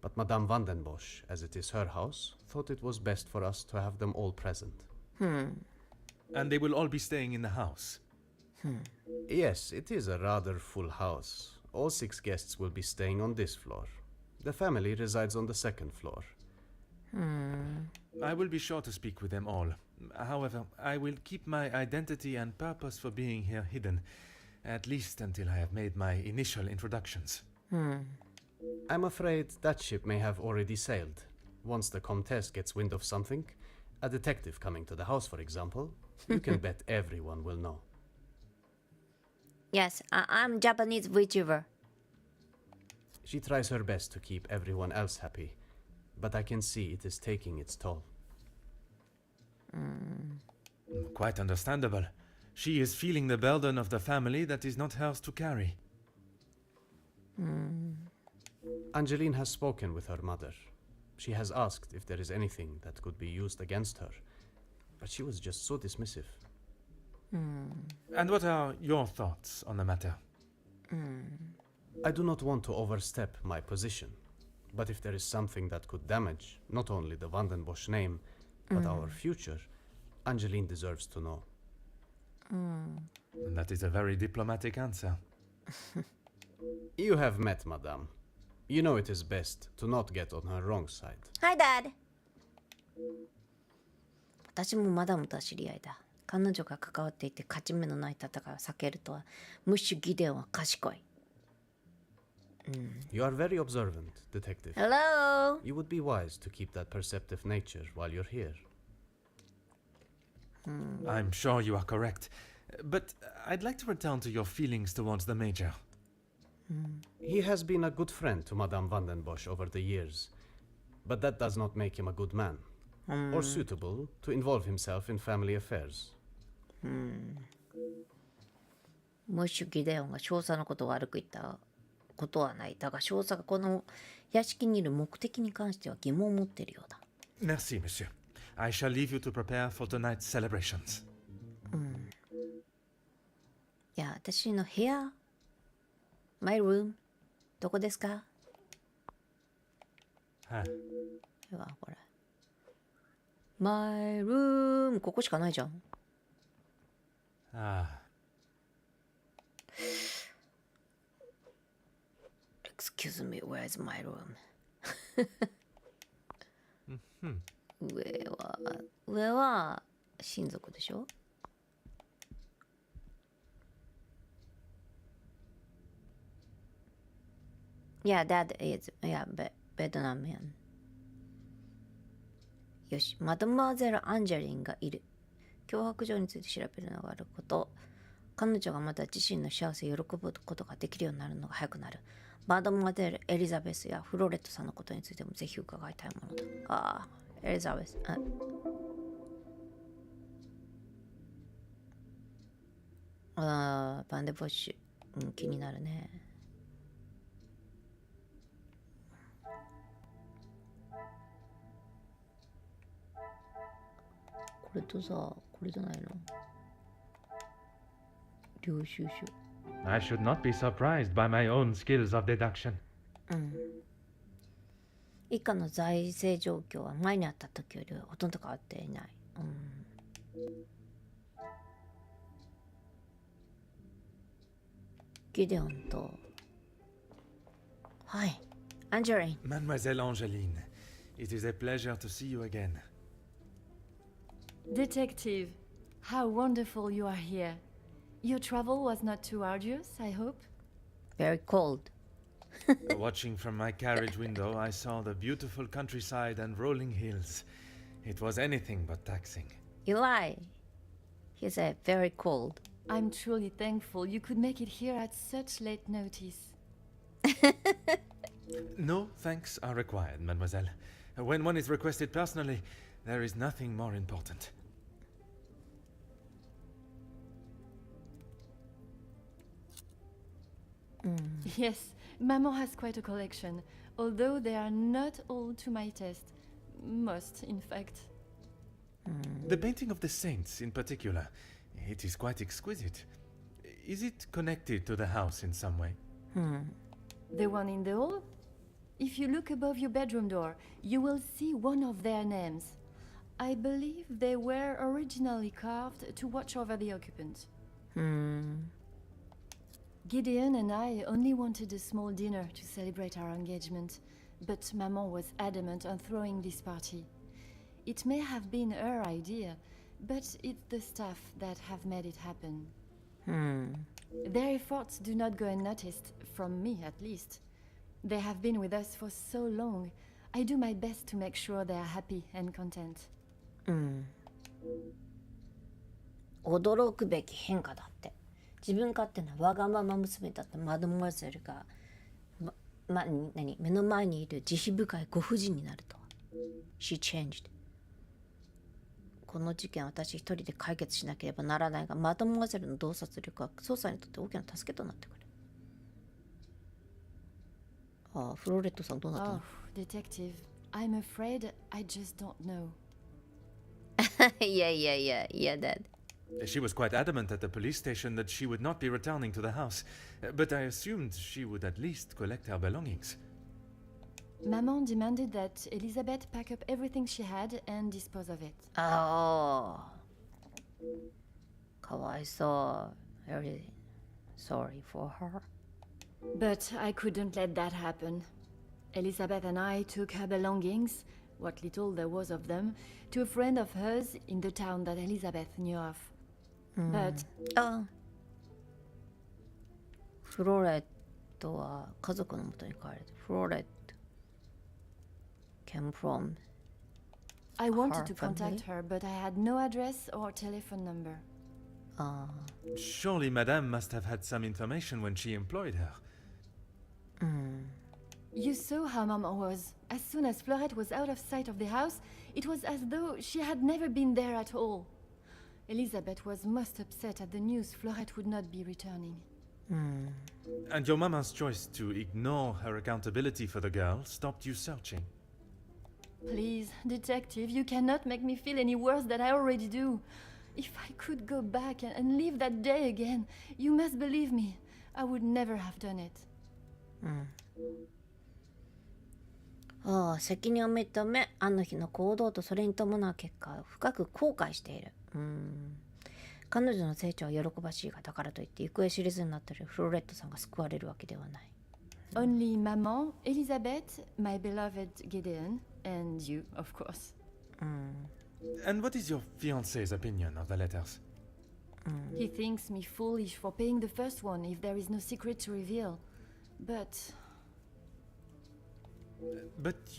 But Madame van den Bosch, as it is her house, thought it was best for us to have them all present. And they will all be staying in the house. Yes, it is a rather full house. All 6 guests will be staying on this floor. The family resides on the 2nd floor. I will be sure to speak with them all. However, I will keep my identity and purpose for being here hidden, at least until I have made my initial introductions. I'm afraid that ship may have already sailed. Once the Comtesse gets wind of something, a detective coming to the house, for example, you can bet everyone will know. Yes, I'm Japanese Vtuber. She tries her best to keep everyone else happy, but I can see it is taking its toll. Quite understandable. She is feeling the burden of the family that is not hers to carry. Angeline has spoken with her mother. She has asked if there is anything that could be used against her, but she was just so dismissive. And what are your thoughts on the matter? I do not want to overstep my position, but if there is something that could damage not only the Van den Bosch name, but our future, Angeline deserves to know. And that is a very diplomatic answer. You have met Madame. You know it is best to not get on her wrong side. Hi, Dad. 私もマダムとは知り合いだ。彼女が関わっていて勝ち目のない戦いを避けるとは、ムッシュ・ギデオンは賢い。You are very observant, Detective. Hello! You would be wise to keep that perceptive nature while you're here. I'm sure you are correct. But I'd like to return to your feelings towards the Major. He has been a good friend to Madame van den Bosch over the years, but that does not make him a good man, or suitable to involve himself in family affairs. ムッシュ・ギデオンが少佐のことを悪く言ったことはない。だが少佐がこの屋敷にいる目的に関しては疑問を持っているようだ。Merci, monsieur. I shall leave you to prepare for tonight's celebrations. いや、私の部屋 My room どこですか？はい。うわ、これ My room ここしかないじゃん。Excuse me, where's my room? 上は親族でしょ？Yeah, Dad is, yeah, Vietnamian. よし、マドモアゼル・アンジェリンがいる。脅迫状について調べるのがあること。彼女がまた自身の幸せを喜ぶことができるようになるのが早くなる。マドモアゼル・エリザベスやフロレットさんのことについてもぜひ伺いたいものだ。ああ、エリザベス。バンデボッシュ、気になるね。これとさ、これじゃないの？領収書。I should not be surprised by my own skills of deduction. 以下の財政状況は前にあった時よりほとんど変わっていない。ギデオンと、はい、アンジェリーン。Mademoiselle Angeline, it is a pleasure to see you again. Detective, how wonderful you are here. Your travel was not too arduous, I hope? Very cold. Watching from my carriage window, I saw the beautiful countryside and rolling hills. It was anything but taxing. You lie. He said very cold. I'm truly thankful you could make it here at such late notice. No thanks are required, mademoiselle. When one is requested personally, there is nothing more important. Yes, Maman has quite a collection, although they are not all to my taste. Most, in fact. The painting of the saints, in particular, it is quite exquisite. Is it connected to the house in some way? The one in the hall? If you look above your bedroom door, you will see one of their names. I believe they were originally carved to watch over the occupant. Gideon and I only wanted a small dinner to celebrate our engagement, but Maman was adamant on throwing this party. It may have been her idea, but it's the staff that have made it happen. Their efforts do not go unnoticed, from me at least. They have been with us for so long. I do my best to make sure they are happy and content. 驚くべき変化だって。自分勝手なわがまま娘だったマドモアゼルが、目の前にいる慈悲深いご婦人になるとは。She changed. この事件は私一人で解決しなければならないが、マドモアゼルの洞察力は捜査にとって大きな助けとなってくる。ああ、フロレットさんどうなったの？ Oh, detective, I'm afraid I just don't know. いやだ。She was quite adamant at the police station that she would not be returning to the house, but I assumed she would at least collect her belongings. Maman demanded that Elizabeth pack up everything she had and dispose of it. ああ、かわいそう。Very sorry for her. But I couldn't let that happen. Elizabeth and I took her belongings, what little there was of them, to a friend of hers in the town that Elizabeth knew of. But ああ、フロレットは家族のもとに帰る。フロレット came from I wanted her to contact family? her, but I had no address or telephone number. あ Surely Madame must have had some information when she employed her. You saw how Mama was. As soon as Florette was out of sight of the house, it was as though she had never been there at all. Elizabeth was most upset at the news Florette would not be returning. And your mama's choice to ignore her accountability for the girl stopped you searching. Please, detective, you cannot make me feel any worse than I already do. If I could go back and live that day again, you must believe me, I would never have done it. ああ、責任を認め、あの日の行動とそれに伴う結果を深く後悔している。彼女の成長は喜ばしいが、だからといって行方知れずになっているフロレットさんが救われるわけではない。Only Maman, Elizabeth, my beloved Gideon, and you, of course. And what is your fiancé's opinion of the letters? He thinks me foolish for paying the first one if there is no secret to reveal. But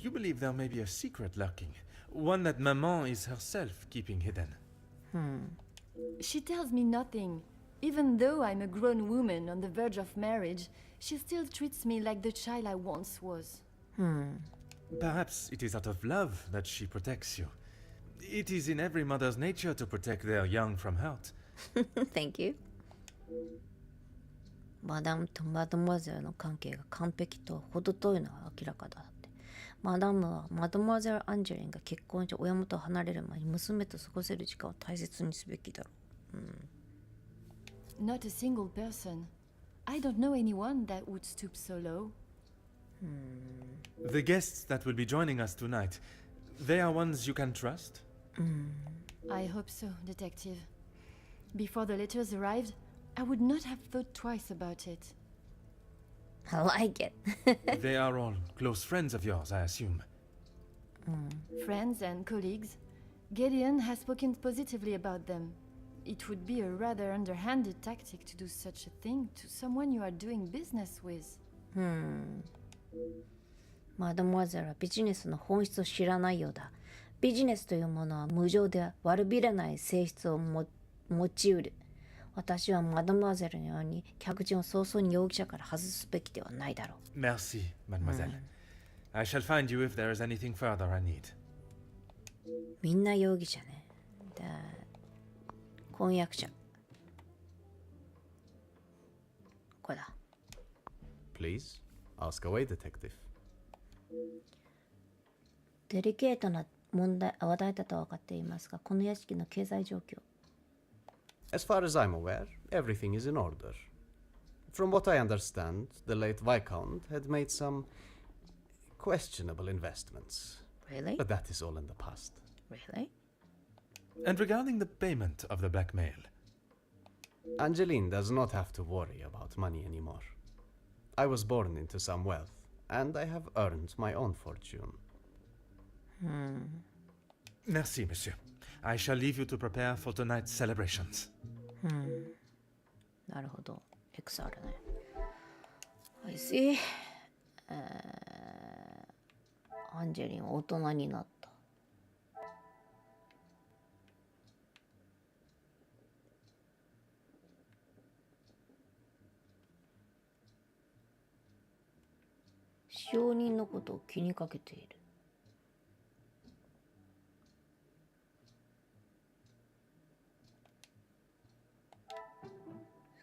you believe there may be a secret lurking, one that Maman is herself keeping hidden. she tells me nothing. Even though I'm a grown woman on the verge of marriage, she still treats me like the child I once was. Perhaps it is out of love that she protects you. It is in every mother's nature to protect their young from hurt. Thank you. マダムとマドモアゼルの関係が完璧と程遠いのは明らかだって。マダムはマドモアゼル・アンジェリンが結婚して親元を離れる前に娘と過ごせる時間を大切にすべきだろう。Not a single person. I don't know anyone that would stoop so low. The guests that will be joining us tonight, they are ones you can trust? I hope so, Detective. Before the letters arrived, I would not have thought twice about it. I like it. They are all close friends of yours, I assume. Friends and colleagues. Gideon has spoken positively about them. It would be a rather underhanded tactic to do such a thing to someone you are doing business with. マダモアゼルはビジネスの本質を知らないようだ。ビジネスというものは無情で悪びれない性質を持ちうる。私はマダモアゼルのように客人を早々に容疑者から外すべきではないだろう。Merci, mademoiselle. I shall find you if there is anything further I need. みんな容疑者ね。で、婚約者。これだ。Please, ask away, detective. デリケートな話題だと分かっていますが、この屋敷の経済状況。As far as I'm aware, everything is in order. From what I understand, the late Viscount had made some questionable investments. Really? But that is all in the past. Really? And regarding the payment of the blackmail, Angeline does not have to worry about money anymore. I was born into some wealth, and I have earned my own fortune. merci, monsieur. I shall leave you to prepare for tonight's celebrations. なるほど。X あるね。I see. アンジェリンは大人になった。使用人のことを気にかけている。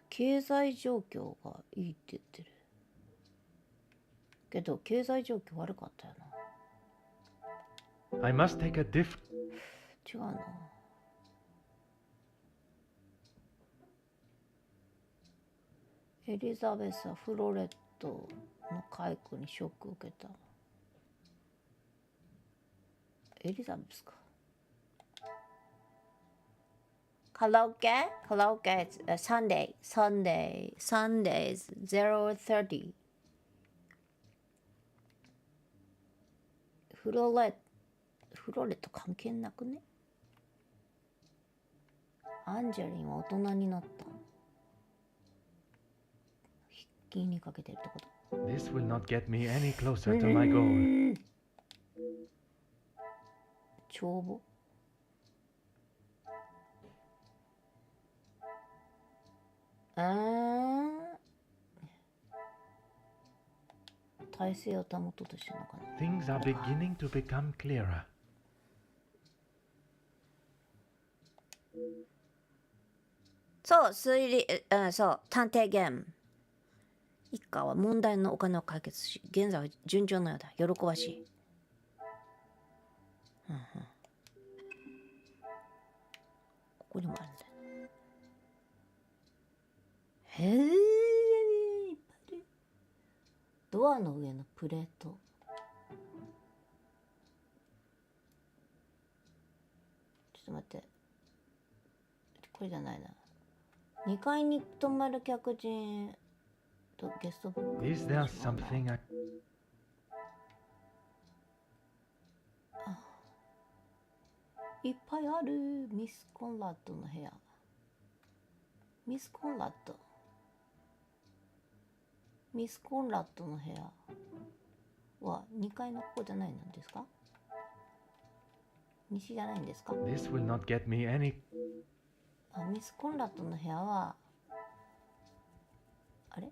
経済状況がいいって言ってるけど経済状況悪かったよな。 I must take a different... 違うな。エリザベスはフロレットの解雇にショックを受けた。エリザベスか。カラオケSundays 0:30フロレット関係なくね。アンジェリンは大人になった。気にかけてるってこと。 This will not get me any closer to my goal. 帳簿体勢を保とうとしてるのかな。 Things are beginning to become clearer. そう、そう、探偵ゲーム。一家は問題のお金を解決し、現在は順調のようだ。喜ばしい。ここにもあるんだよ。いっぱいある。ドアの上のプレート。ちょっと待って。これじゃないな。2階に泊まる客人とゲストブック。Is there something I... いっぱいある。ミス・コンラッドの部屋。ミス・コンラッドの部屋は2階のここじゃないんですか？西じゃないんですか？ This will not get me any... ミス・コンラッドの部屋はあれ？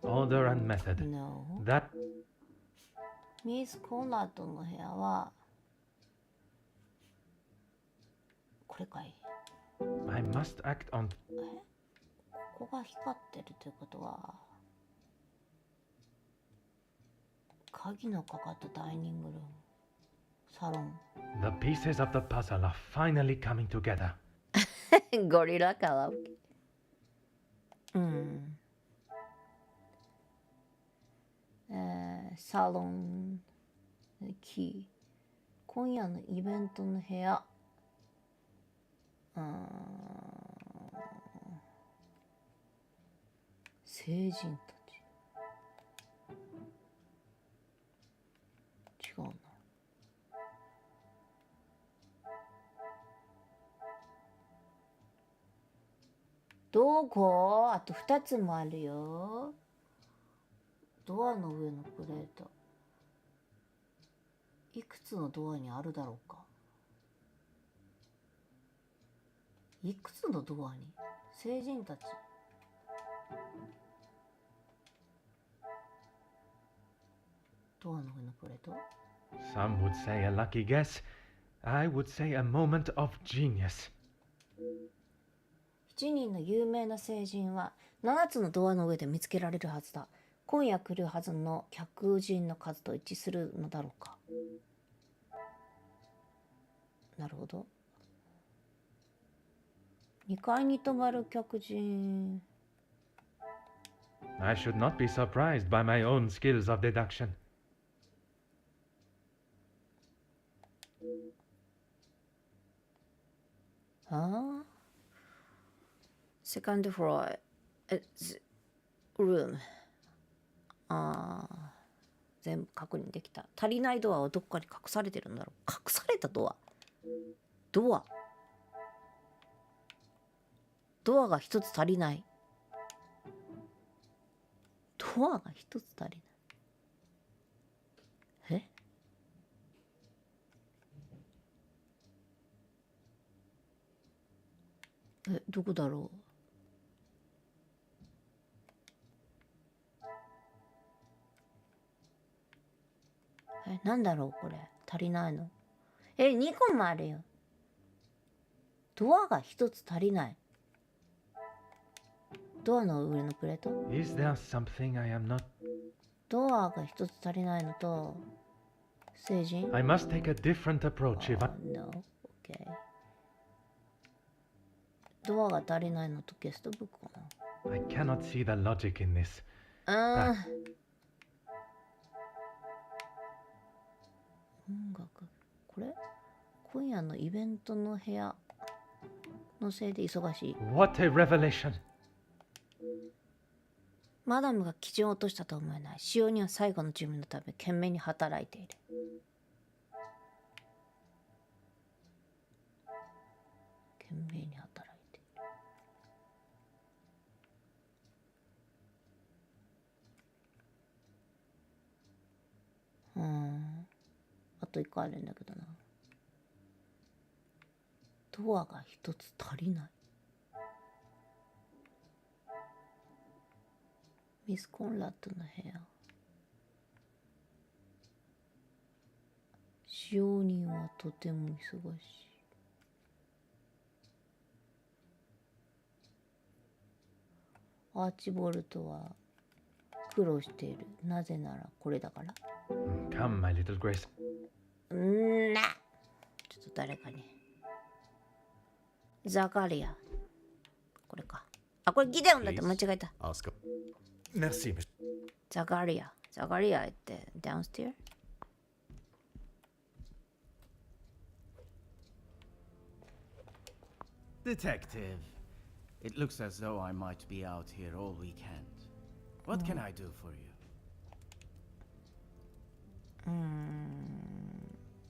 Order and method. No. That... ミス・コンラッドの部屋はこれかい。 I must act on... ここが光ってるということは鍵のかかったダイニングルーム、サロン。 The pieces of the puzzle are finally coming together. ゴリラカラオケ。サロン、キー、今夜のイベントの部屋、成人たち。違うな。どこ？あと2つもあるよ。ドアの上のプレート。いくつのドアにあるだろうか。いくつのドアに？成人たち。ドアの上のプレート。 Some would say a lucky guess. I would say a moment of genius. 7人の有名な成人は7つのドアの上で見つけられるはずだ。今夜来るはずの客人の数と一致するのだろうか。なるほど。2階に泊まる客人。I should not be surprised by my own skills of deduction. Second floor room。全部確認できた。足りないドアはどっかに隠されてるんだろう。隠されたドア。ドアが一つ足りない。ドアが一つ足りない。どこだろう。なんだろうこれ。足りないの。2個もあるよ。ドアが一つ足りない。ドアの上のプレート。 Is there something I am not? ドアが一つ足りないのと成人。 I must take a different approach if I... No. Okay. ドアが足りないのとゲストブックかな。 I cannot see the logic in this. 音楽。これ今夜のイベントの部屋のせいで忙しい。 What a revelation! マダムが基準を落としたと思えない。使用には最後の準備のため懸命に働いている。懸命に働いている。あと1個あるんだけどな。ドアが一つ足りない。ミス・コンラッドの部屋。使用人はとても忙しい。アーチボルトは苦労している。なぜならこれだから。Come, my little Grace. ちょっと誰かに。ザカリア。これか。これギデオンだって間違えた。Ask up. Merci. ザカリアってダウンステア。Detective, it looks as though I might be out here all weekend. What can I do for you?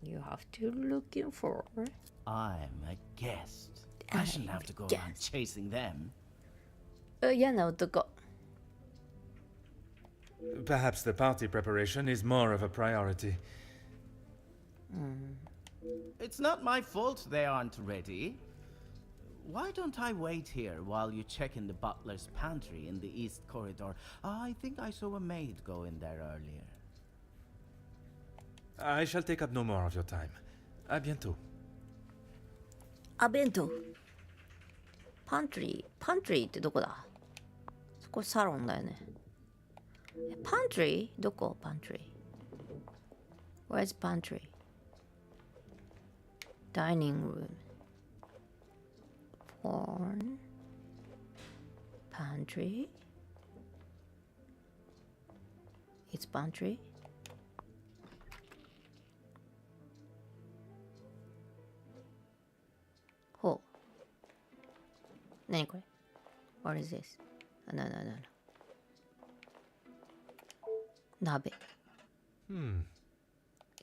You have to looking for. I'm a guest. I shouldn't have to go around chasing them. 嫌な男。Perhaps the party preparation is more of a priority. It's not my fault they aren't ready. Why don't I wait here while you check in the butler's pantry in the east corridor? I think I saw a maid go in there earlier. I shall take up no more of your time. À bientôt. 弁当。パントリーってどこだ？そこサロンだよね。パントリーどこ？パントリー。Where's pantry? Dining room. Porn. Pantry. It's pantry. 何これ What is this? 鍋。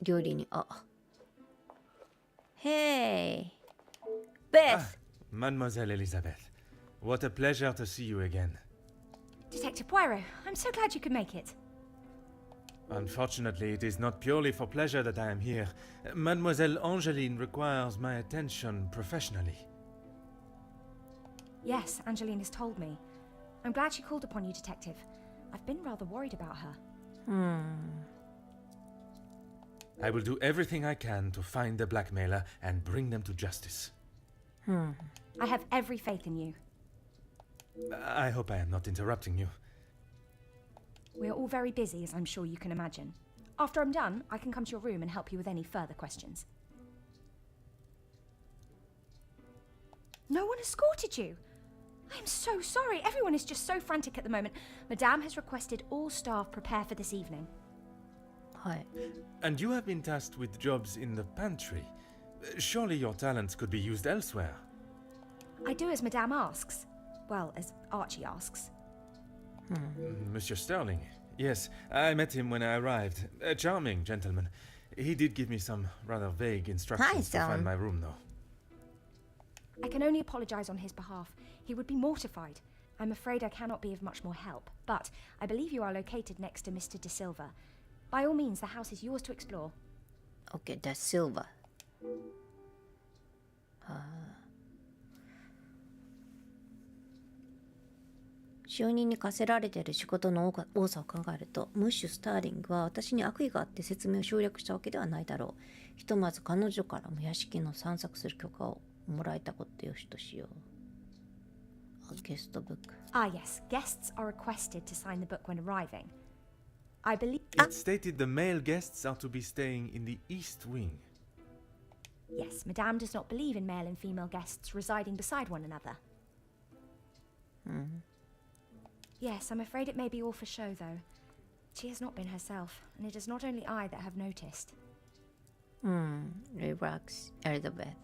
料理に、Hey! Beth! Mademoiselle Elizabeth, what a pleasure to see you again. Detective Poirot, I'm so glad you could make it. Unfortunately, it is not purely for pleasure that I am here. Mademoiselle Angeline requires my attention professionally. Yes, Angeline has told me. I'm glad she called upon you, Detective. I've been rather worried about her. I will do everything I can to find the blackmailer and bring them to justice. I have every faith in you. I hope I am not interrupting you. We're all very busy, as I'm sure you can imagine. After I'm done, I can come to your room and help you with any further questions. No one escorted you? I am so sorry. Everyone is just so frantic at the moment. Madame has requested all staff prepare for this evening. Hi. And you have been tasked with jobs in the pantry. Surely your talents could be used elsewhere. I do as Madame asks. Well, as Archie asks. Monsieur Sterling. Yes, I met him when I arrived. A charming gentleman. He did give me some rather vague instructions to find my room, though. I can only apologise on his behalf. He would be mortified. I'm afraid I cannot be of much more help, but I believe you are located next to Mr. De Silva. By all means, the house is yours to explore. Okay, De Silva.使用人に課せられている仕事の多さを考えると、ムッシュ・スターリングは私に悪意があって説明を省略したわけではないだろう。ひとまず彼女からも屋敷の散策する許可をもらえたことよしとしよう。ゲストブック。Ah, yes. Guests are requested to sign the book when arriving. I believe... It stated the male guests are to be staying in the East Wing. Yes, Madame does not believe in male and female guests residing beside one another. Yes, I'm afraid it may be all for show, though. She has not been herself, and it is not only I that have noticed. Relax, Elizabeth.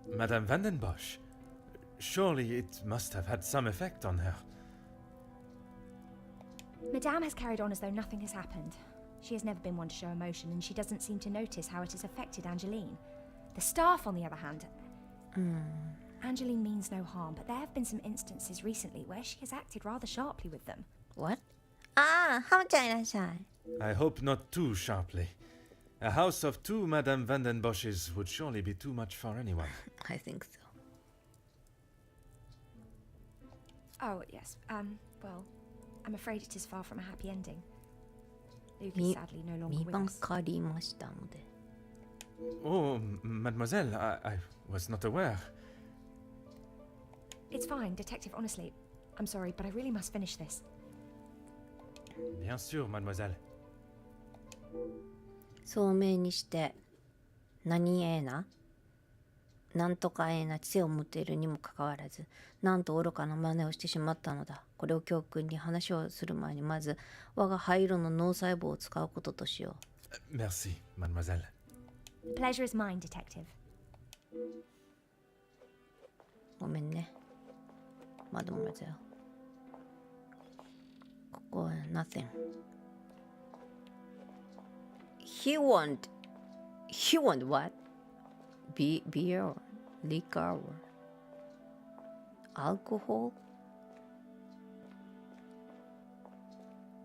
Madame Vandenbosch. Surely it must have had some effect on her. Madame has carried on as though nothing has happened. She has never been one to show emotion, and she doesn't seem to notice how it has affected Angeline. The staff, on the other hand... Angeline means no harm, but there have been some instances recently where she has acted rather sharply with them. What? ああ、ハムちゃんいらっしゃい。I hope not too sharply. A house of two Madame Vandenbosch's would surely be too much for anyone. I think so. Oh, yes. Well, I'm afraid it is far from a happy ending. Luke is sadly no longer with 見番 us. 借りましたので。Oh, mademoiselle, I was not aware. It's fine, Detective, honestly. I'm sorry, but I really must finish this. Bien sûr, mademoiselle. 聡明にして、何なんとか知性を持っているにもかかわらず、なんと愚かな真似をしてしまったのだ。これを教訓に話をする前に、まず我が灰色の脳細胞を使うこととしよう。Merci, mademoiselle. The pleasure is mine, Detective. ごめんね。マドモアゼル。ここは nothing. He want what? Beer, liquor, alcohol?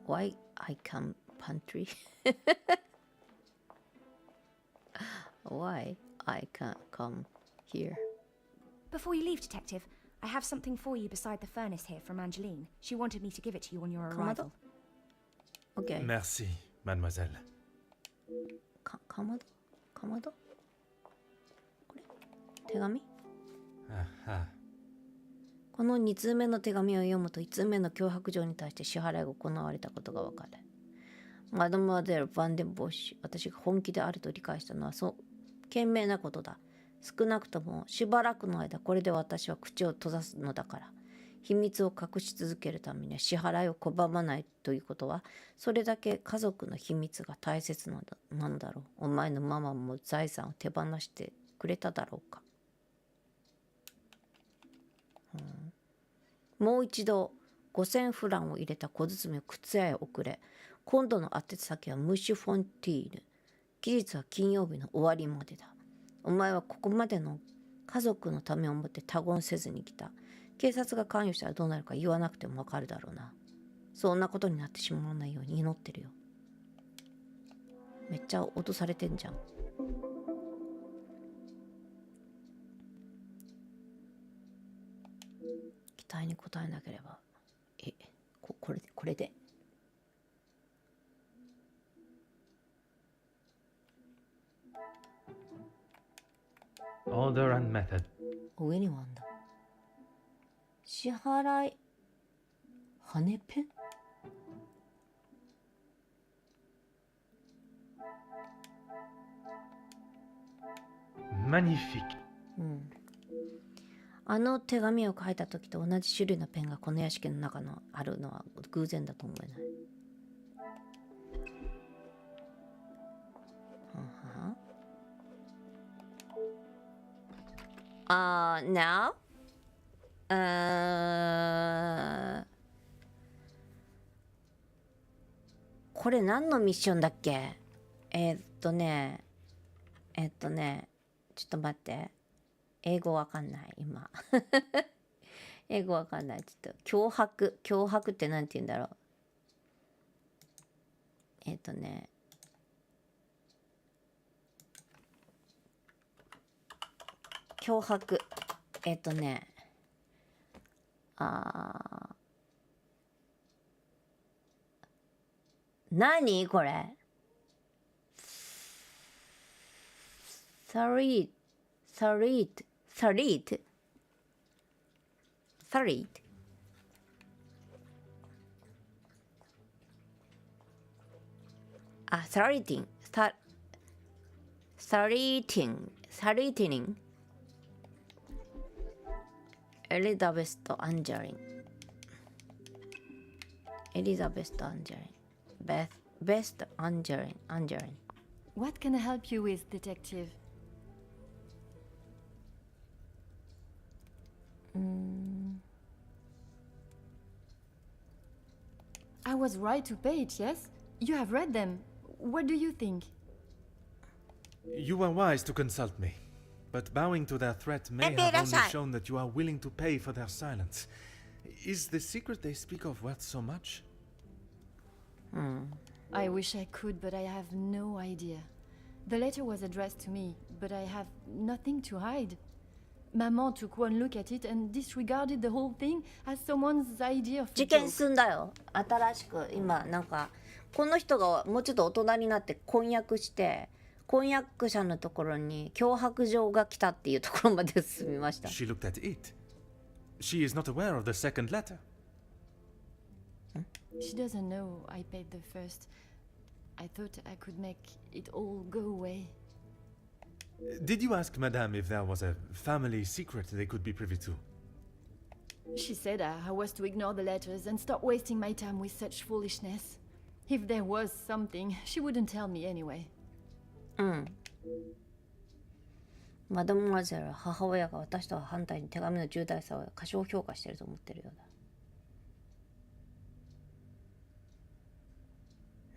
Why I come pantry? Why I can't come here? Before you leave, Detective, I have something for you beside the furnace here from Angeline. She wanted me to give it to you on your arrival. Okay. Merci, mademoiselle. かまどこれ手紙 Aha. この2通目の手紙を読むと1通目の脅迫状に対して支払いが行われたことがわかる。マドモアゼル・ヴァンデンボッシュ、私が本気であると理解したのはそう賢明なことだ。少なくともしばらくの間これで私は口を閉ざすのだから。秘密を隠し続けるためには支払いを拒まないということはそれだけ家族の秘密が大切なのだろう。お前のママも財産を手放してくれただろうか。もう一度5000フランを入れた小包を靴屋へ送れ。今度の宛先はムッシュフォンティーヌ。期日は金曜日の終わりまでだ。お前はここまでの家族のためを思って他言せずに来た。警察が関与したらどうなるか言わなくてもわかるだろうな。そんなことになってしまわないように祈ってるよ。めっちゃ脅されてんじゃん。期待に応えなければ。これで。Order and method. 上にもあんだ。支払い。羽ペン。Magnifique. あの手紙を書いた時と同じ種類のペンがこの屋敷の中のあるのは偶然だと思えない。Now? これ何のミッションだっけ？ちょっと待って。英語わかんない今。英語わかんない。ちょっと脅迫ってなんて言うんだろう。脅迫。何これ？ Threat threatening Elizabeth Angeline Best Angeline. What can I help you with, detective? I was right to pay it, yes? You have read them. What do you think? You were wise to consult me, but bowing to their threat may have only shown that you are willing to pay for their silence. Is the secret they speak of worth so much? I wish I could, but I have no idea. The letter was addressed to me, but I have nothing to hide. Maman took one look at it and disregarded the whole thing as someone's idea of a 事件 joke. 進んだよ。新しく今なんかこの人がもうちょっと大人になって婚約して婚約者のところに脅迫状が来たっていうところまで進みました。 She looked at it. She is not aware of the second letter. She doesn't know I paid the first. I thought I could make it all go away. Did you ask Madame if there was a family secret they could be privy to? She said I was to ignore the letters and stop wasting my time with such foolishness. If there was something, she wouldn't tell me anyway. マダムマゼル、母親が私とは反対に手紙の重大さを過小評価していると思っているよう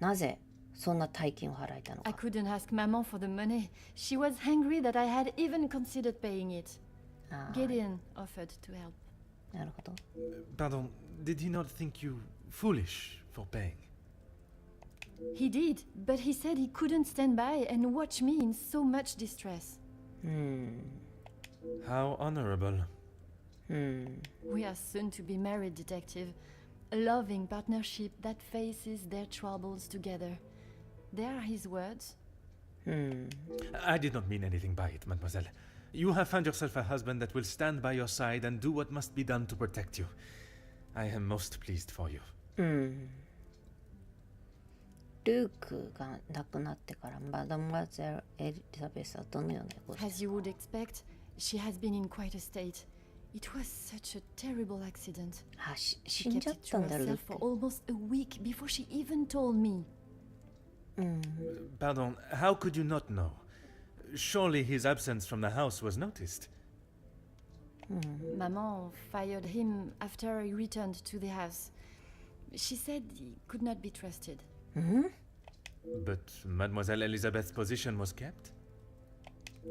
だ。なぜそんな大金を払えたの I か。 couldn't ask Maman for the money. She was angry that I had even considered paying it. Gideon offered to help. なるほど。 Pardon, did he not think you foolish for paying? He did, but he said he couldn't stand by and watch me in so much distress. How honorable. We are soon to be married, detective. A loving partnership that faces their troubles together. They are his words. I did not mean anything by it, mademoiselle. You have found yourself a husband that will stand by your side and do what must be done to protect you. I am most pleased for you. ルークが亡くなってからマダムマゼル・エリザベスはどのようなこと As you would expect, she has been in quite a state. It was such a terrible accident. 死 She んじ kept ゃっ it た to んだルー herself ク for almost a week before she even told me. Pardon, how could you not know? Surely his absence from the house was noticed. Maman fired him after he returned to the house. She said he could not be trusted. But Mademoiselle Elizabeth's position was kept?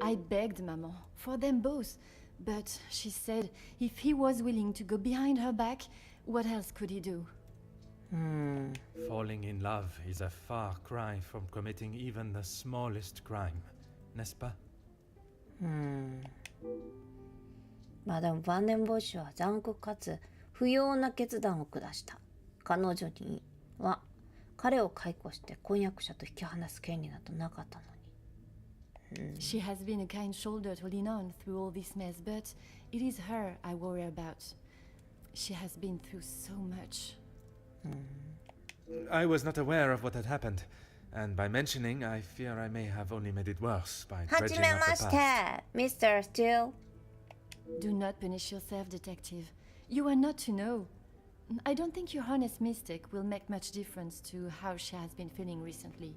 I begged Maman for them both, but she said if he was willing to go behind her back, what else could he do? Falling in love is a far cry from committing even the smallest crime, n'est-ce pas? マダム・ヴァンデンボッシュは残酷かつ不要な決断を下した。彼女には彼を解雇して婚約者と引き離す権利などなかったのに。She has been a kind shoulder to lean on through all this mess, but it is her I worry about. She has been through so much. I was not aware of what had happened, and by mentioning, I fear I may have only made it worse by はじ dredging め up ま the し past. て、Mr. Steele。 Do not punish yourself, detective. You are not to know. I don't think your honest mistake will make much difference to how she has been feeling recently.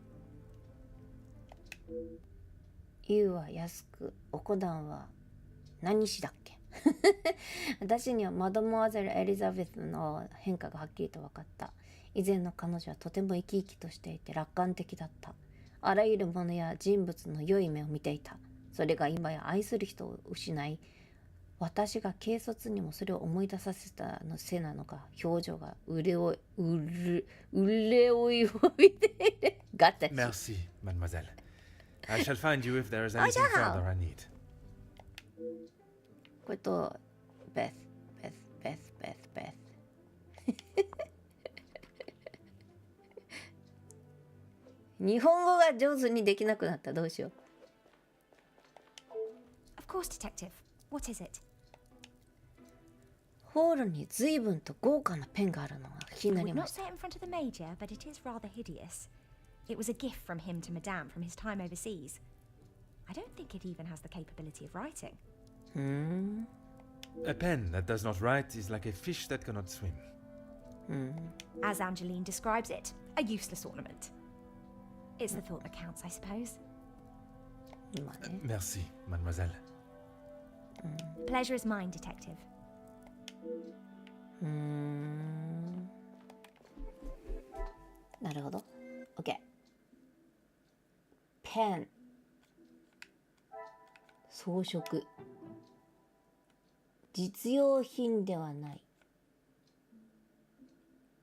言うは安く、おこだんは何しだっけ私にはマドモアゼル・エリザベスの変化がはっきりと分かった。以前の彼女はとても生き生きとしていて楽観的だった。あらゆるものや人物の良い目を見ていた。それが今や愛する人を失い、私が軽率にもそれを思い出させたのせいなのか、表情が憂いを見ている。ガッタチ。 Merci, mademoiselle. I shall find you if there is anything further I need. これとベス日本語が上手にできなくなった。どうしよう。 Of course, Detective. What is it? ホールに随分と豪華なペンがあるのが気に I なり would ま not した。 say it in front of the Major, but it is rather hideous. It was a gift from him to Madame from his time overseas. I don't think it even has the capability of writing. A pen that does not write is like a fish that cannot swim. As Angeline describes it, a useless ornament. It's the thought that counts, I suppose. 今ね。 Merci, mademoiselle. Pleasure is mine, Detective. なるほど。OK。ペン。装飾。実用品ではない。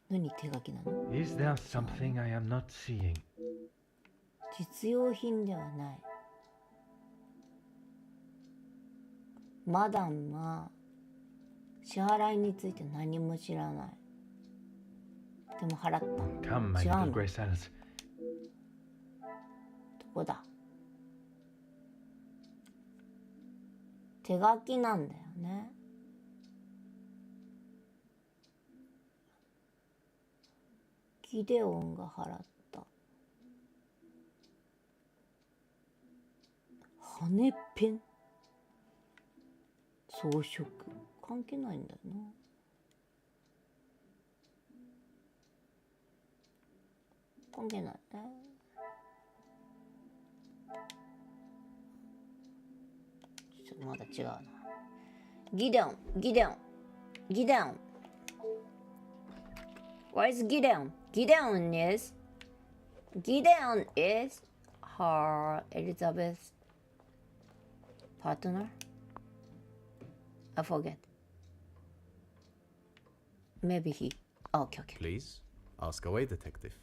何手書きなの？ Is there something I am not seeing? 実用品ではない。マダムは支払いについて何も知らない。でも払った。 Come, my 違う little の？ grey cells. どこだ？手書きなんだよね。ギデオンが払った。羽ペン装飾関係ないんだよな。関係ないね。ちょっとまだ違うな。ギデオン。Where is Gideon? Gideon is her Elizabeth's partner. I forget. Maybe he. Oh, okay. Please, ask away, detective.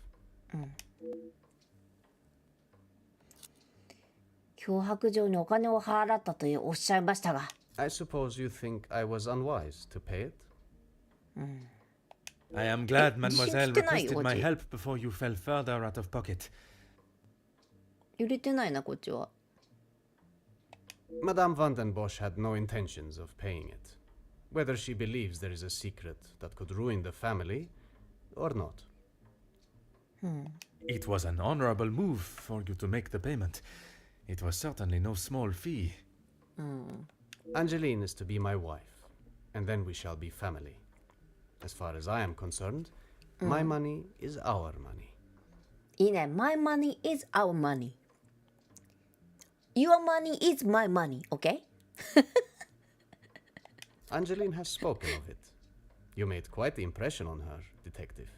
脅迫状にお金を払ったとおっしゃいましたが。 I suppose you think I was unwise to pay it? I am glad Mademoiselle 自信つけないよ、 requested my こっち。 help before you fell further out of pocket. 揺れてないな、こっちは。 Madame van den Bosch had no intentions of paying it, whether she believes there is a secret that could ruin the family or not. It was an honorable move for you to make the payment. It was certainly no small fee. Angeline is to be my wife, and then we shall be family. As far as I am concerned, my money is our money. いいね。My money is our money. Your money is my money. Okay? Angeline has spoken of it. You made quite the impression on her, detective.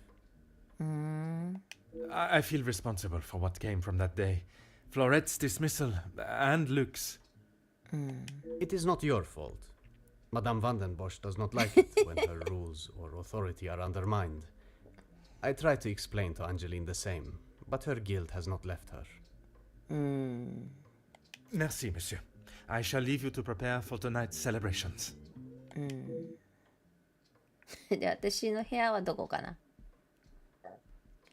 I feel responsible for what came from that day. Florette's dismissal and Luke's. It is not your fault. Madame Bosch does not like it when her rules or authority are undermined. I tried to explain to Angeline the same, but her guilt has not left her. Merci, monsieur. I shall leave you to prepare for tonight's celebrations. で、私の部屋はどこかな。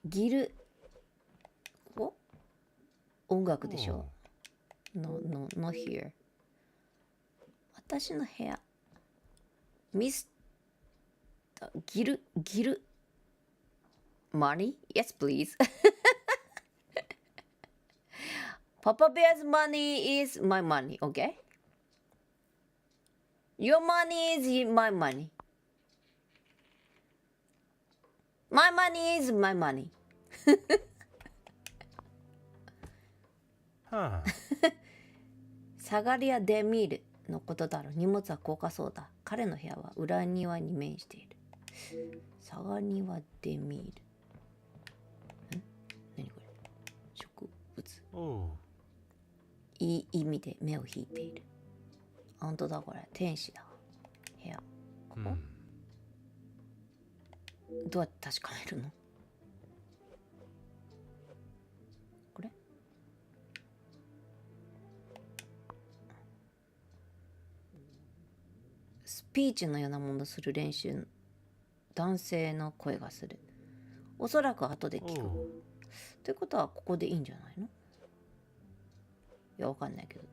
ギル、ここ音楽でしょ。No here。私の部屋。ミスターギル。Money? Yes, please. Papa Bear's money is my money, okay? Your money is my money. My money is my money. はあ。サガリア・デ・ミールのことだろう。荷物は高価そうだ。彼の部屋は裏庭に面している。サガリア・デ・ミール。何これ？植物。おいい意味で目を引いている。本当だこれ。天使だ。部屋。ここ、どうやって確かめるの？これ？スピーチのようなものする練習。男性の声がする。おそらく後で聞く。ということはここでいいんじゃないの？いや、わかんないけど。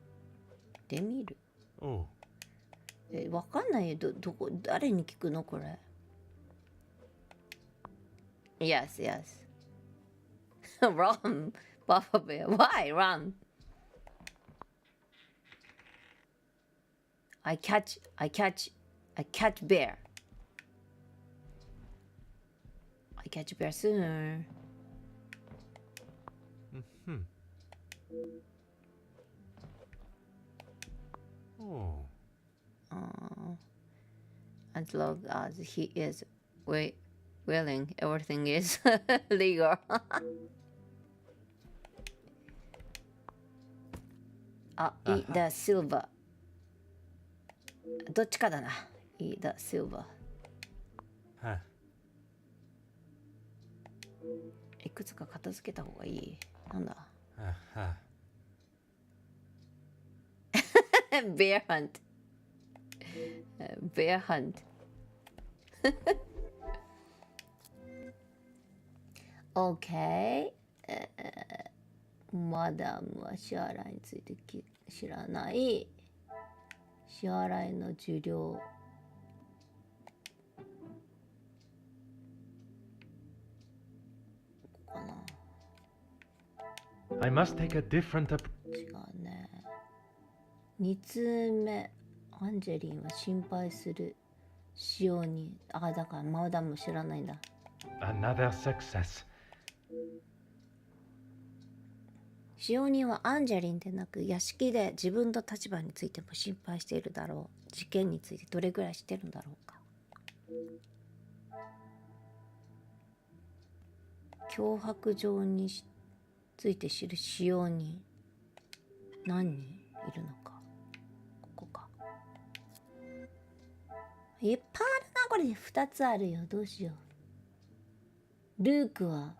で見る。わかんないよ。どこ、誰に聞くのこれ。Yes, yes. Run, Papa Bear. Why run? I catch bear. I catch bear sooner. As long as he is willing, everything is legal. Eat the silver. どっちかだな。Eat the silver. いくつか片付けた方がいい。なんだ。Bear hunt. Bear hunt. OK。マダムは支払いについて知らない。支払いの受領。ここかな。I must take a different approach. 違うね。2通目。アンジェリンは心配する。シオに。あ、だからマダム知らないんだ。Another success. シオニはアンジェリンでなく屋敷で自分の立場についても心配しているだろう。事件についてどれぐらい知ってるんだろうか。脅迫状について知るシオニ何人いるのか。ここか。いっぱいあるな。これ2つあるよ。どうしよう。ルークは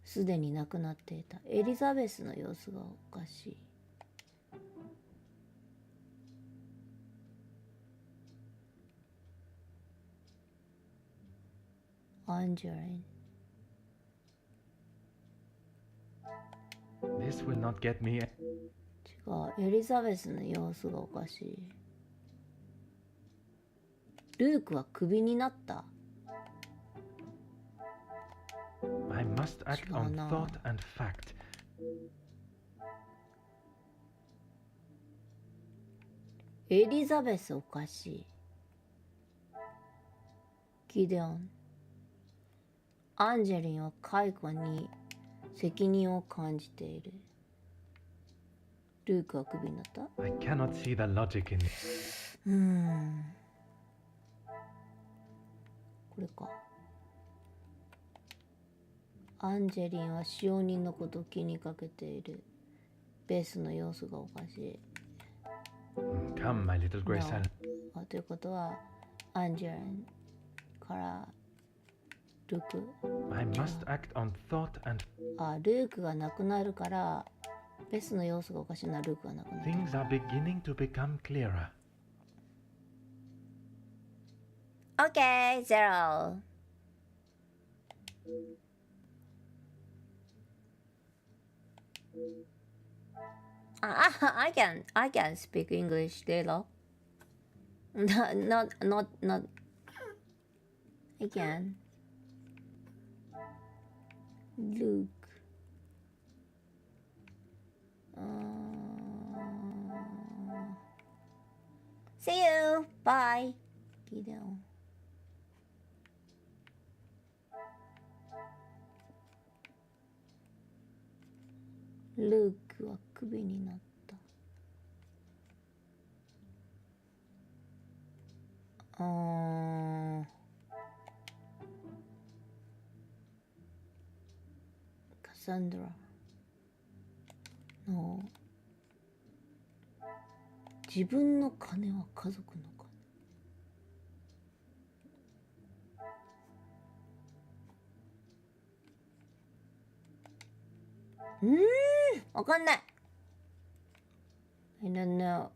すでに亡くなっていた。エリザベスの様子がおかしい。アンジェリン。This will not get me. 違う。エリザベスの様子がおかしい。ルークはクビになった。I must act on thought and fact. エリザベスおかしい。ギデオン。アンジェリンは解雇に責任を感じている。ルークはクビになった。 I cannot see the logic in this. これか。アンジェリンは使用人のことを気にかけている。ベースの様子がおかしい。Come, my little gray No. salad. ということは、アンジェリンからルーク。I must act on thought and ルークがなくなるから、ベースの様子がおかしいな、ルークがなくなる。 things are beginning to become clearer. OK, ゼロ。I can speak English, Delo. Not. I can. Luke. See you. Bye. Gideon. ルークはクビになった。カサンドラの自分の金は家族の金。わかんない。I don't know.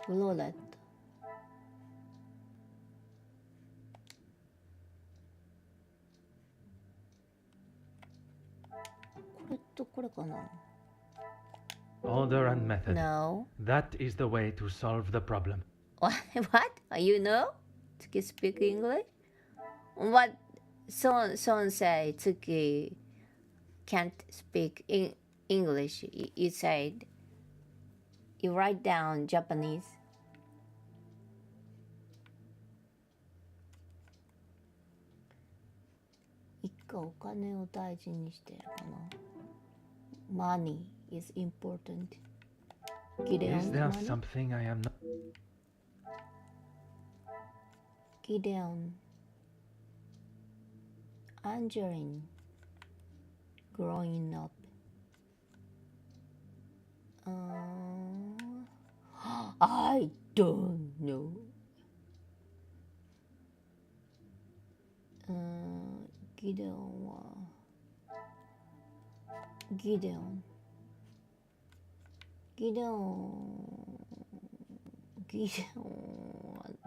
フローレット。これとこれかな。Order and method. No. That is the way to solve the problem. What? You know? Tukky speak English? What? Son say Tukky can't speak English. You said you write down Japanese. 一家お金を大事にしているかな。Money is important. Is there something I am not? Gideon. Angeline. Growing up. I don't know. Gideon は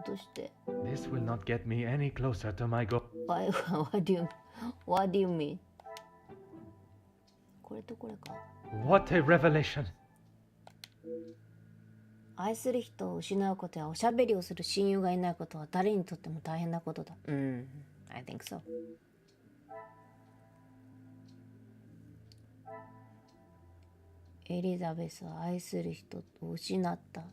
どうして This will not get me any closer to my goal. What do you mean? これとこれか。 What a revelation! 愛する人を失うことやおしゃべりをする親友がいないことは誰にとっても大変なことだ。I think so. エリザベスは愛する人を失った。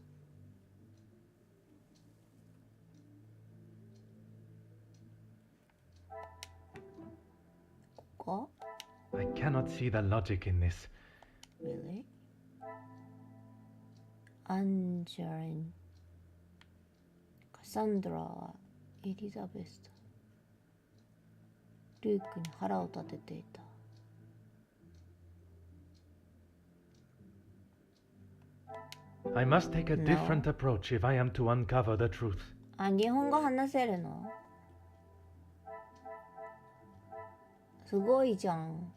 ここ I cannot see the logic in this. Really? アンジェリン、カサンドラはエリザベスとルークに腹を立てていた。I must take a different approach if I am to uncover the truth. 日本語話せるの？すごいじゃん。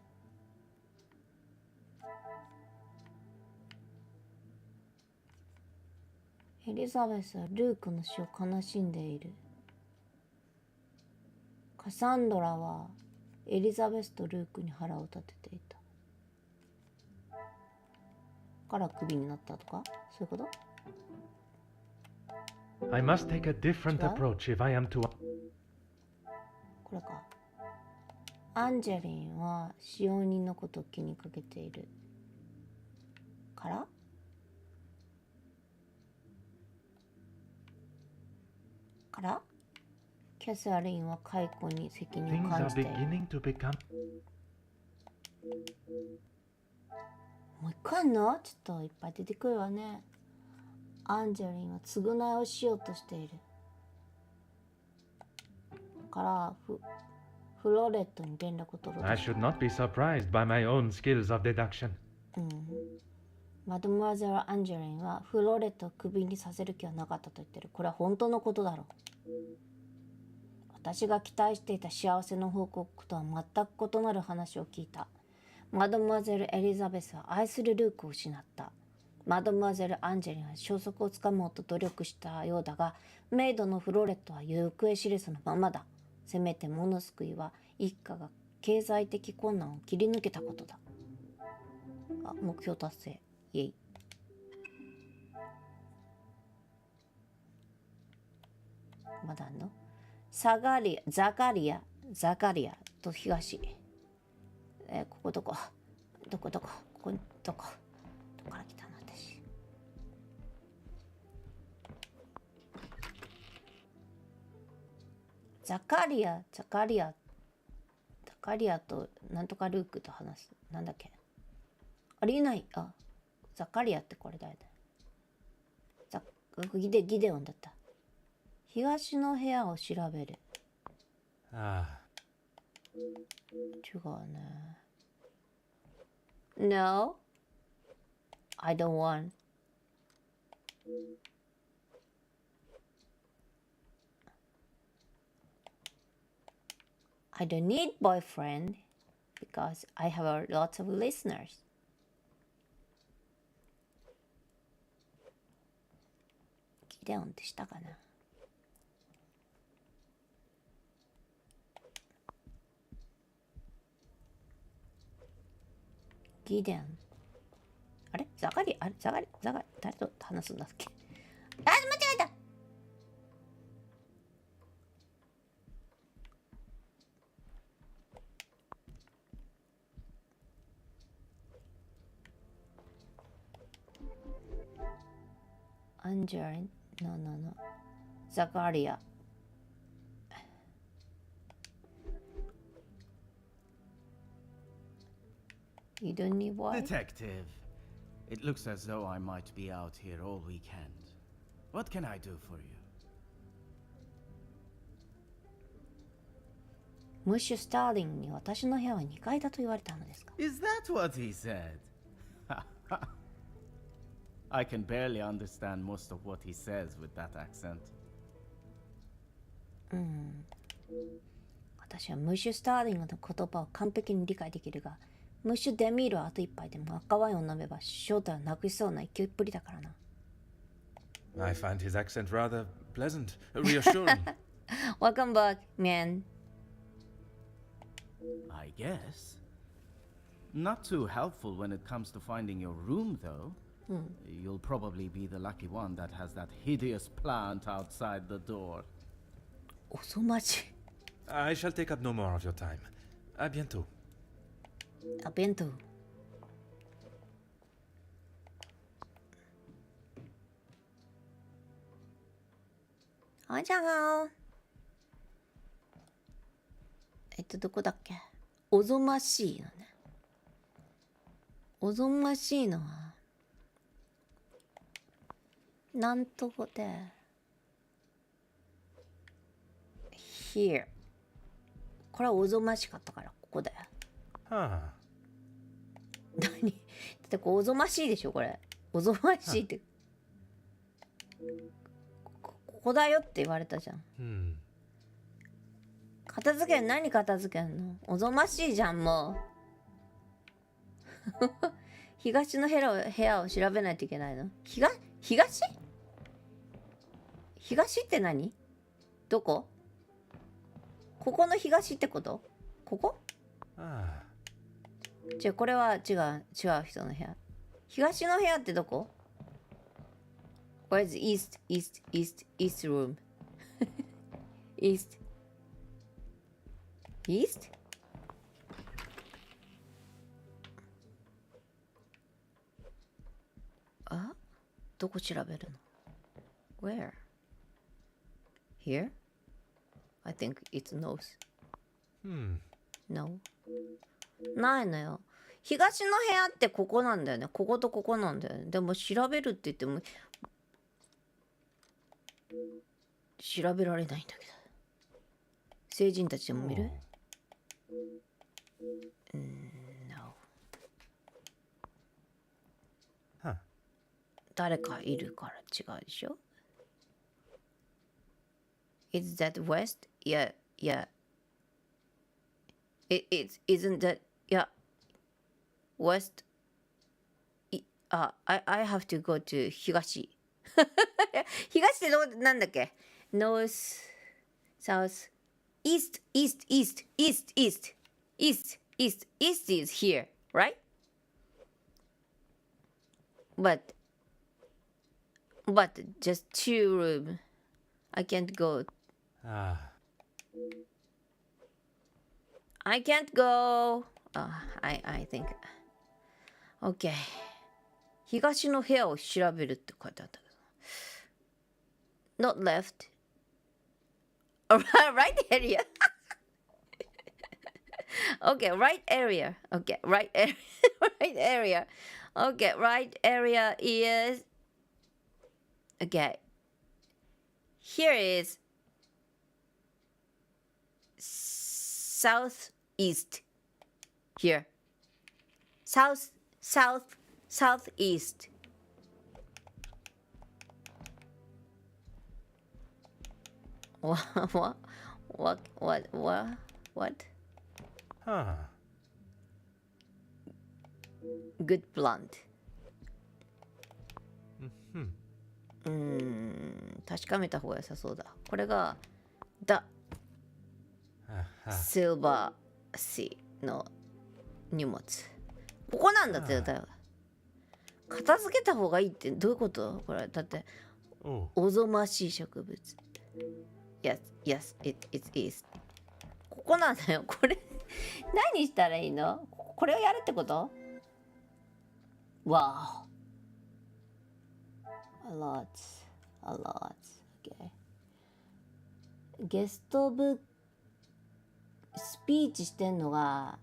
エリザベスはルークの死を悲しんでいる。カサンドラはエリザベスとルークに腹を立てていた。からクビになったとかそういうこと？ I must take a different approach if I am to. これか。アンジェリンは使用人のことを気にかけているからキャサリンは解雇に責任を Things 感 are じている。 beginning to become. もう一回のちょっといっぱい出てくるわね。アンジェリンは償いをしようとしている。からフロレットに連絡を取ろうと I して should not be surprised by my own skills of deduction. マドモアゼル・アンジェリンはフロレットをクビにさせる気はなかったと言ってる。これは本当のことだろう。私が期待していた幸せの報告とは全く異なる話を聞いた。マドモアゼル・エリザベスは愛するルークを失った。マドモアゼル・アンジェリンは消息をつかもうと努力したようだが、メイドのフロレットは行方知れずのままだ。せめてもの救いは一家が経済的困難を切り抜けたことだ。あ、目標達成。イエイ。まだあんの？ザカリアと東。ここどこ？ここどこから来たの私。ザカリアとなんとかルークと話す。なんだっけ？ありえない。あ、ザカリアってこれだよね。ギデオンだった。東の部屋を調べる。Ah. 違うね。No, I don't want. I don't need boyfriend because I have a lot of listeners. ギデオンってしたかな。ギデオン。あれザガリ誰と話すんだっけ？あ、間違えた。アンジェリン、no. ザカリア。You don't need what? Detective, it looks as though I might be out here all weekend. What can I do for you? ムッシュ・スターリングに私の部屋は2階だと言われたのですか？ Is that what he said? I can barely understand most of what he says with that accent. 私はムッシュ・スターリングの言葉を完璧に理解できるが、ムッシュ・デミールはあと一杯でも赤ワインを飲めば正体をなくしそうな勢いっぷりだからな。I find his accent rather pleasant, reassuring. Welcome back, man. I guess. Not too helpful when it comes to finding your room, though. You'll probably be the lucky one that has that hideous plant outside the door. おそまし。I shall take up no more of your time. À bientôt. あ、弁当。あじゃあ。どこだっけ？おぞましいのね。おぞましいのはなんとこで Here これはおぞましかったからここだよ。何？だってこうおぞましいでしょこれ。おぞましいって、ここだよって言われたじゃん。片付けん何片付けんの？おぞましいじゃんもう。東の部屋を調べないといけないの？東って何？どこ？ここの東ってこと？ここ？じゃあこれは違う人の部屋。東の部屋ってどこ？ Where's east room? East? あ？どこ調べるの？ Where? Here? I think it's nose. No. ないのよ。東の部屋ってここなんだよね。こことここなんだよね。でも調べるって言っても調べられないんだけど。成人たちでも見る？ No。 Huh. 誰かいるから違うでしょ？ Is that west? Yeah, yeah. Isn't that, yeah, west? I have to go to 東。東ってなんだっけ？ North, south, east, east, east, east, east, east, east, east is here, right? But just 2 room. I can't go. I can't go. I think. Okay. 東の部屋を調べるって書いてあったけど。Not left. Right area. Okay, right area. Okay, right area. Right area. Okay, right area is. Okay. Here is southeast. Here. Southeast. What? Huh. Good plant. 確かめた方が良さそうだ。これが The Silver Sea の荷物。ここなんだって。片付けた方がいいってどういうこと？これだっておぞましい植物。Yes, it is. ここなんだよ。これ何したらいいの？これをやるってこと？ Wow. A lot. Okay. ゲストブスピーチしてんのが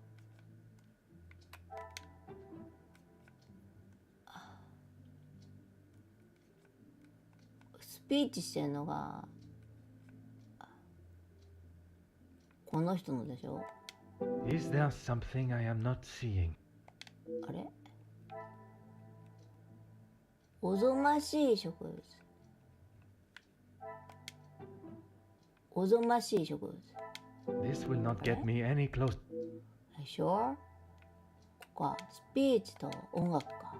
この人のでしょ？ Is there something I am not seeing? あれ？おぞましい植物。おぞましい植物。This will not get me any closer. Sure? ここはスピーチと音楽か。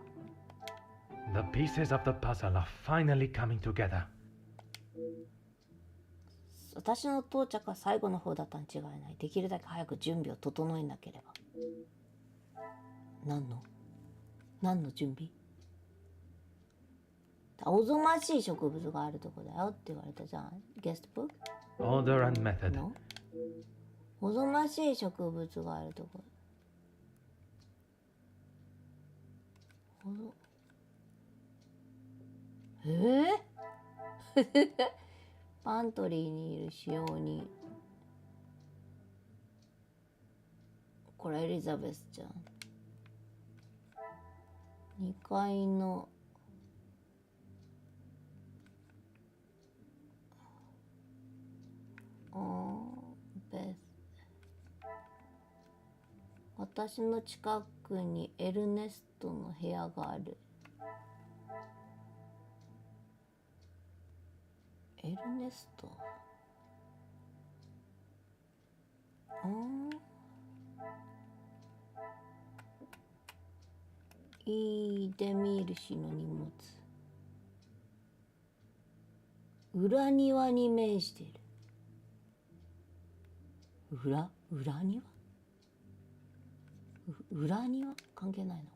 The pieces of the puzzle are finally coming together. 私の到着は最後の方だったに違いない。できるだけ早く準備を整えなければ。何の準備？おぞましい植物があるとこだよって言われたじゃん。ゲストブック Order and method. No? おぞましい植物があるとこ。パントリーにいる使用人。これエリザベスちゃん。2階のベス。私の近くにエルネストの部屋がある。エルネスト。イーデミール氏の荷物。裏庭に面している。裏庭？裏庭？関係ないなこ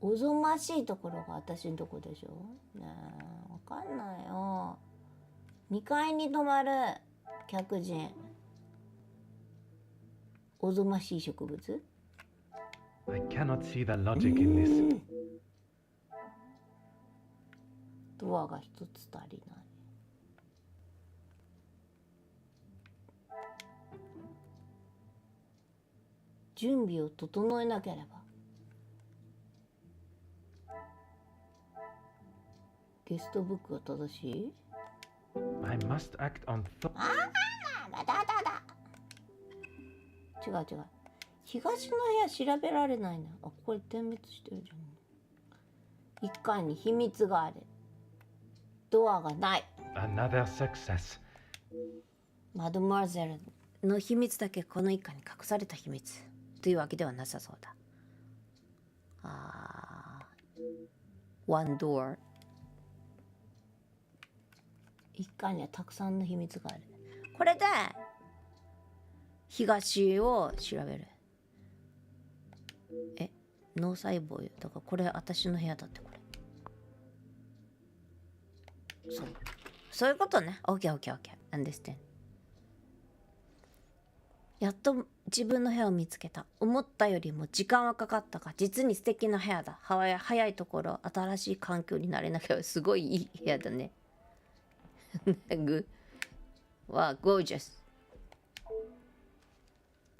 れ。おぞましいところが私のとこでしょ。ねえ、わかんないよ。2階に泊まる客人。おぞましい植物？ I cannot see the logic in this. ドアが一つ足りない。準備を整えなければ。ゲストブックが正しい？ I must act on thought. 違う。東の部屋調べられないな。あ、これ点滅してるじゃん。1階に秘密がある。ドアがない。Another success. マドモアゼルの秘密だけこの一家に隠された秘密というわけではなさそうだ。One door。一家にはたくさんの秘密がある。これで東を調べる。脳細胞よ。だからこれ私の部屋だって。これそういうことね。OK understand。やっと自分の部屋を見つけた。思ったよりも時間はかかったが実に素敵な部屋だ。早いところ新しい環境になれなきゃ。すごいいい部屋だね。わ、ゴージャス。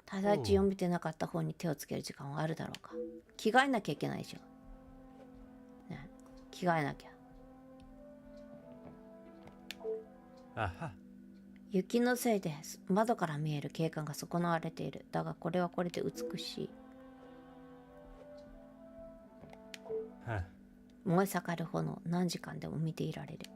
ただち読めてなかった本に手をつける時間はあるだろうか。着替えなきゃいけないでしょ。ね、着替えなきゃ。雪のせいで窓から見える景観が損なわれている。だがこれはこれで美しい。燃え盛る炎、何時間でも見ていられる。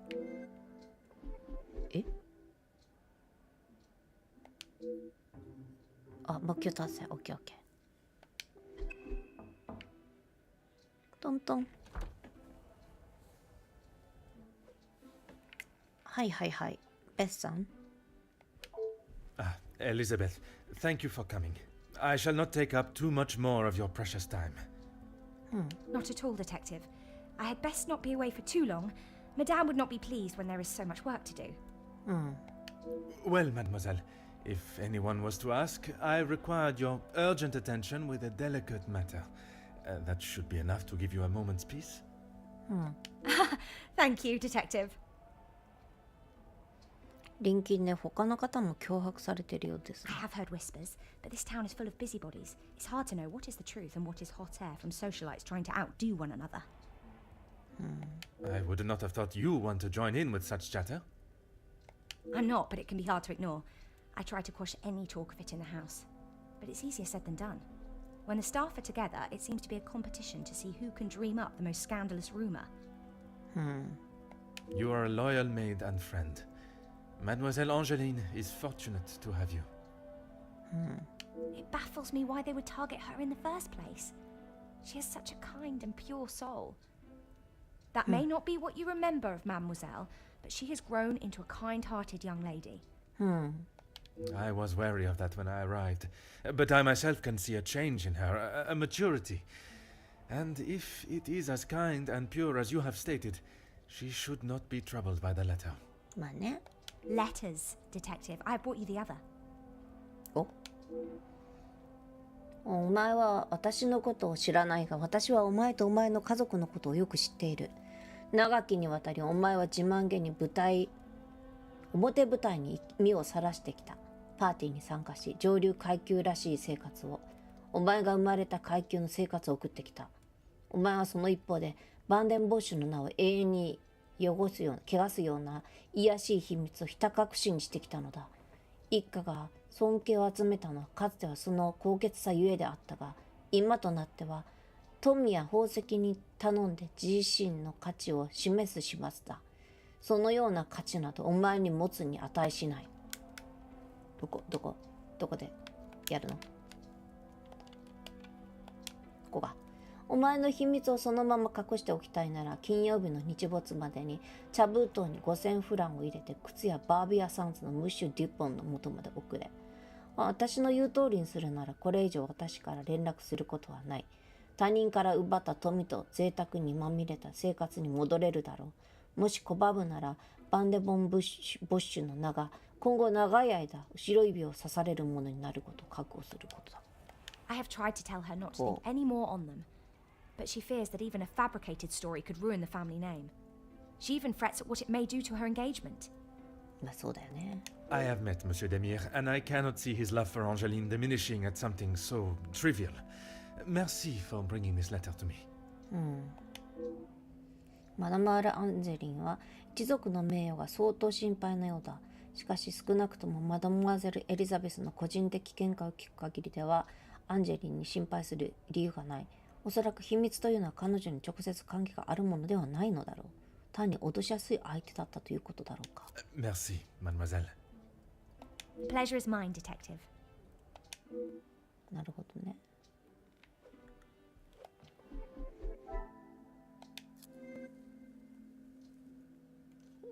目標達成。オッケー。トントン。はい。ベスさん。Elizabeth, thank you for coming. I shall not take up too much more of your precious time. Not at all, Detective. I had best not be away for too long. Madame would not be pleased when there is so much work to do. Well, mademoiselle, if anyone was to ask, I required your urgent attention with a delicate matter. That should be enough to give you a moment's peace. Thank you, Detective. 隣近で他の方も脅迫されているようです。 I have heard whispers, but this town is full of busybodies. It's hard to know what is the truth and what is hot air from socialites trying to outdo one another. I would not have thought you want to join in with such chatter. I'm not, but it can be hard to ignore. I try to quash any talk of it in the house. But it's easier said than done. When the staff are together, it seems to be a competition to see who can dream up the most scandalous rumour. You are a loyal maid and friend. Mademoiselle Angeline is fortunate to have you. It baffles me why they would target her in the first place. She has such a kind and pure soul. That may not be what you remember of Mademoiselle, but she has grown into a kind-hearted young lady. I was wary of that when I arrived, but I myself can see a change in her, a maturity. And if it is as kind and pure as you have stated, she should not be troubled by the letter. まあね。 Letters, Detective. I brought you the other. お前は私のことを知らないが、私はお前とお前の家族のことをよく知っている。長きにわたりお前は自慢げに表舞台に身をさらしてきた。パーティーに参加し、上流階級らしい生活を、お前が生まれた階級の生活を送ってきた。お前はその一方でバンデンボッシュの名を永遠に汚すような、汚すような卑しい秘密をひた隠しにしてきたのだ。一家が尊敬を集めたのはかつてはその高潔さゆえであったが、今となっては富や宝石に頼んで自身の価値を示す始末だ。そのような価値などお前に持つに値しない。どこでやるの？ここが。お前の秘密をそのまま隠しておきたいなら、金曜日の日没までに茶封筒に5000フランを入れて靴やバービアサンズのムッシュ・デュポンの元まで送れ。私の言う通りにするなら、これ以上私から連絡することはない。他人から奪った富と贅沢にまみれた生活に戻れるだろう。もし拒むなら、バンデボンボッシュの名が今後長い間後ろ指を刺されるものになることを覚悟することだ。I have tried to tell her not to think any more on them, but she fears that even a fabricated story could ruin the family name. She even frets at what it may do to her engagement. まあそうだよね。I have met Monsieur Demire, and I cannot see his love for Angeline diminishing at something so trivial. Merci for bringing this letter to me. マダム・アル・アンジェリンは一族の名誉が相当心配なようだ。しかし少なくともマダムアゼル・エリザベスの個人的見解を聞く限りではアンジェリンに心配する理由がない。おそらく秘密というのは彼女に直接関係があるものではないのだろう。単に脅しやすい相手だったということだろうか。Merci, mademoiselle. Pleasure is mine, detective. なるほどね。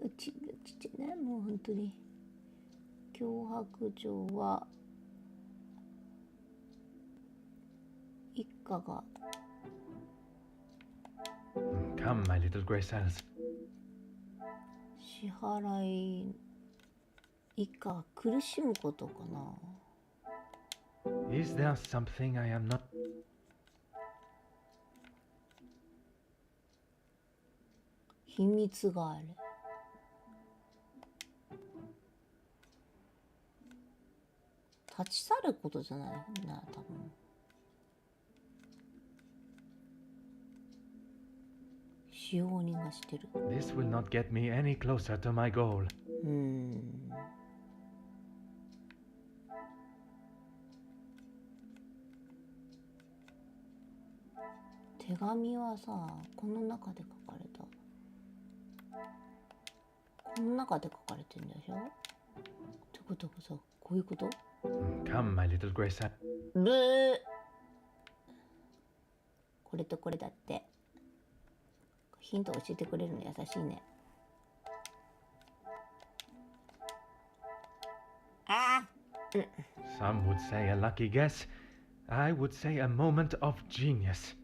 うちね、もう本当に脅迫状は一家が Come, my little grey cells. 支払い一家が苦しむことかな。 Is there something I am not? 秘密がある。立ち去ることじゃないな、多分。使用人がしてる。This will not get me any closer to my goal. 手紙はさ、この中で書かれた。この中で書かれてるんでしょ？ってことはさ、こういうこと？ Come, my little grey cell. ブー。これとこれだって。ヒント教えてくれるの優しいね。ああ。Some would say a lucky guess. I would say a moment of genius.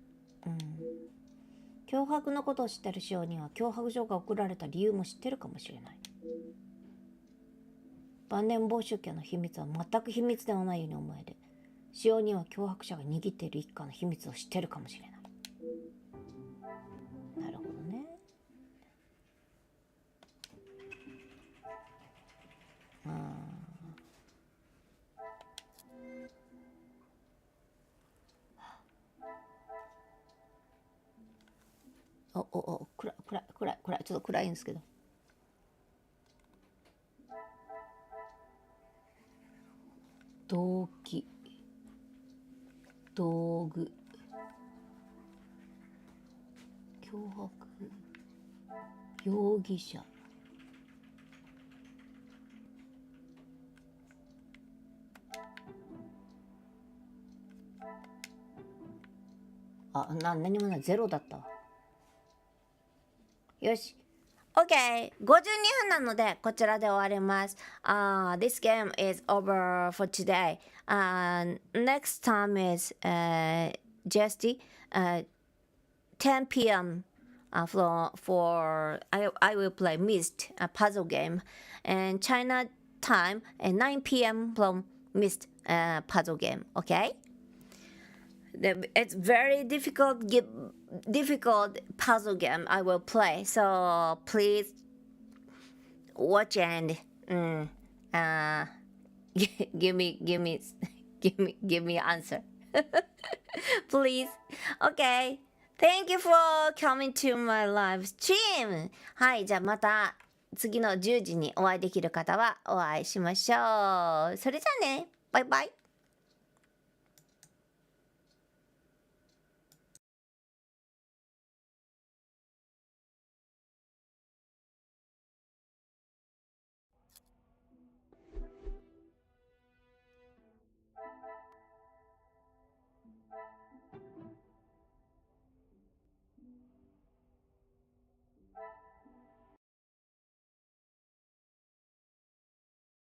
脅迫のことを知ってる使用人は脅迫状が送られた理由も知ってるかもしれない。晩年ボッシュ家の秘密は全く秘密ではないように思える。使用人は脅迫者が握っている一家の秘密を知ってるかもしれない。なるほどね。暗いちょっと暗いんですけど。動機、道具、脅迫、容疑者、何もないゼロだったわ。よし。OK! 52分なので、こちらで終わります。This game is over for today. Next time is just 10 p.m. for I will play Myst, a puzzle game. And China time, 9 p.m. from Myst puzzle game. Okay? It's very difficult puzzle game I will play, so please watch and give me answer. Please. Okay. Thank you for coming to my live stream. はい、じゃあまた次の10時にお会いできる方はお会いしましょう。それじゃあね。バイバイ。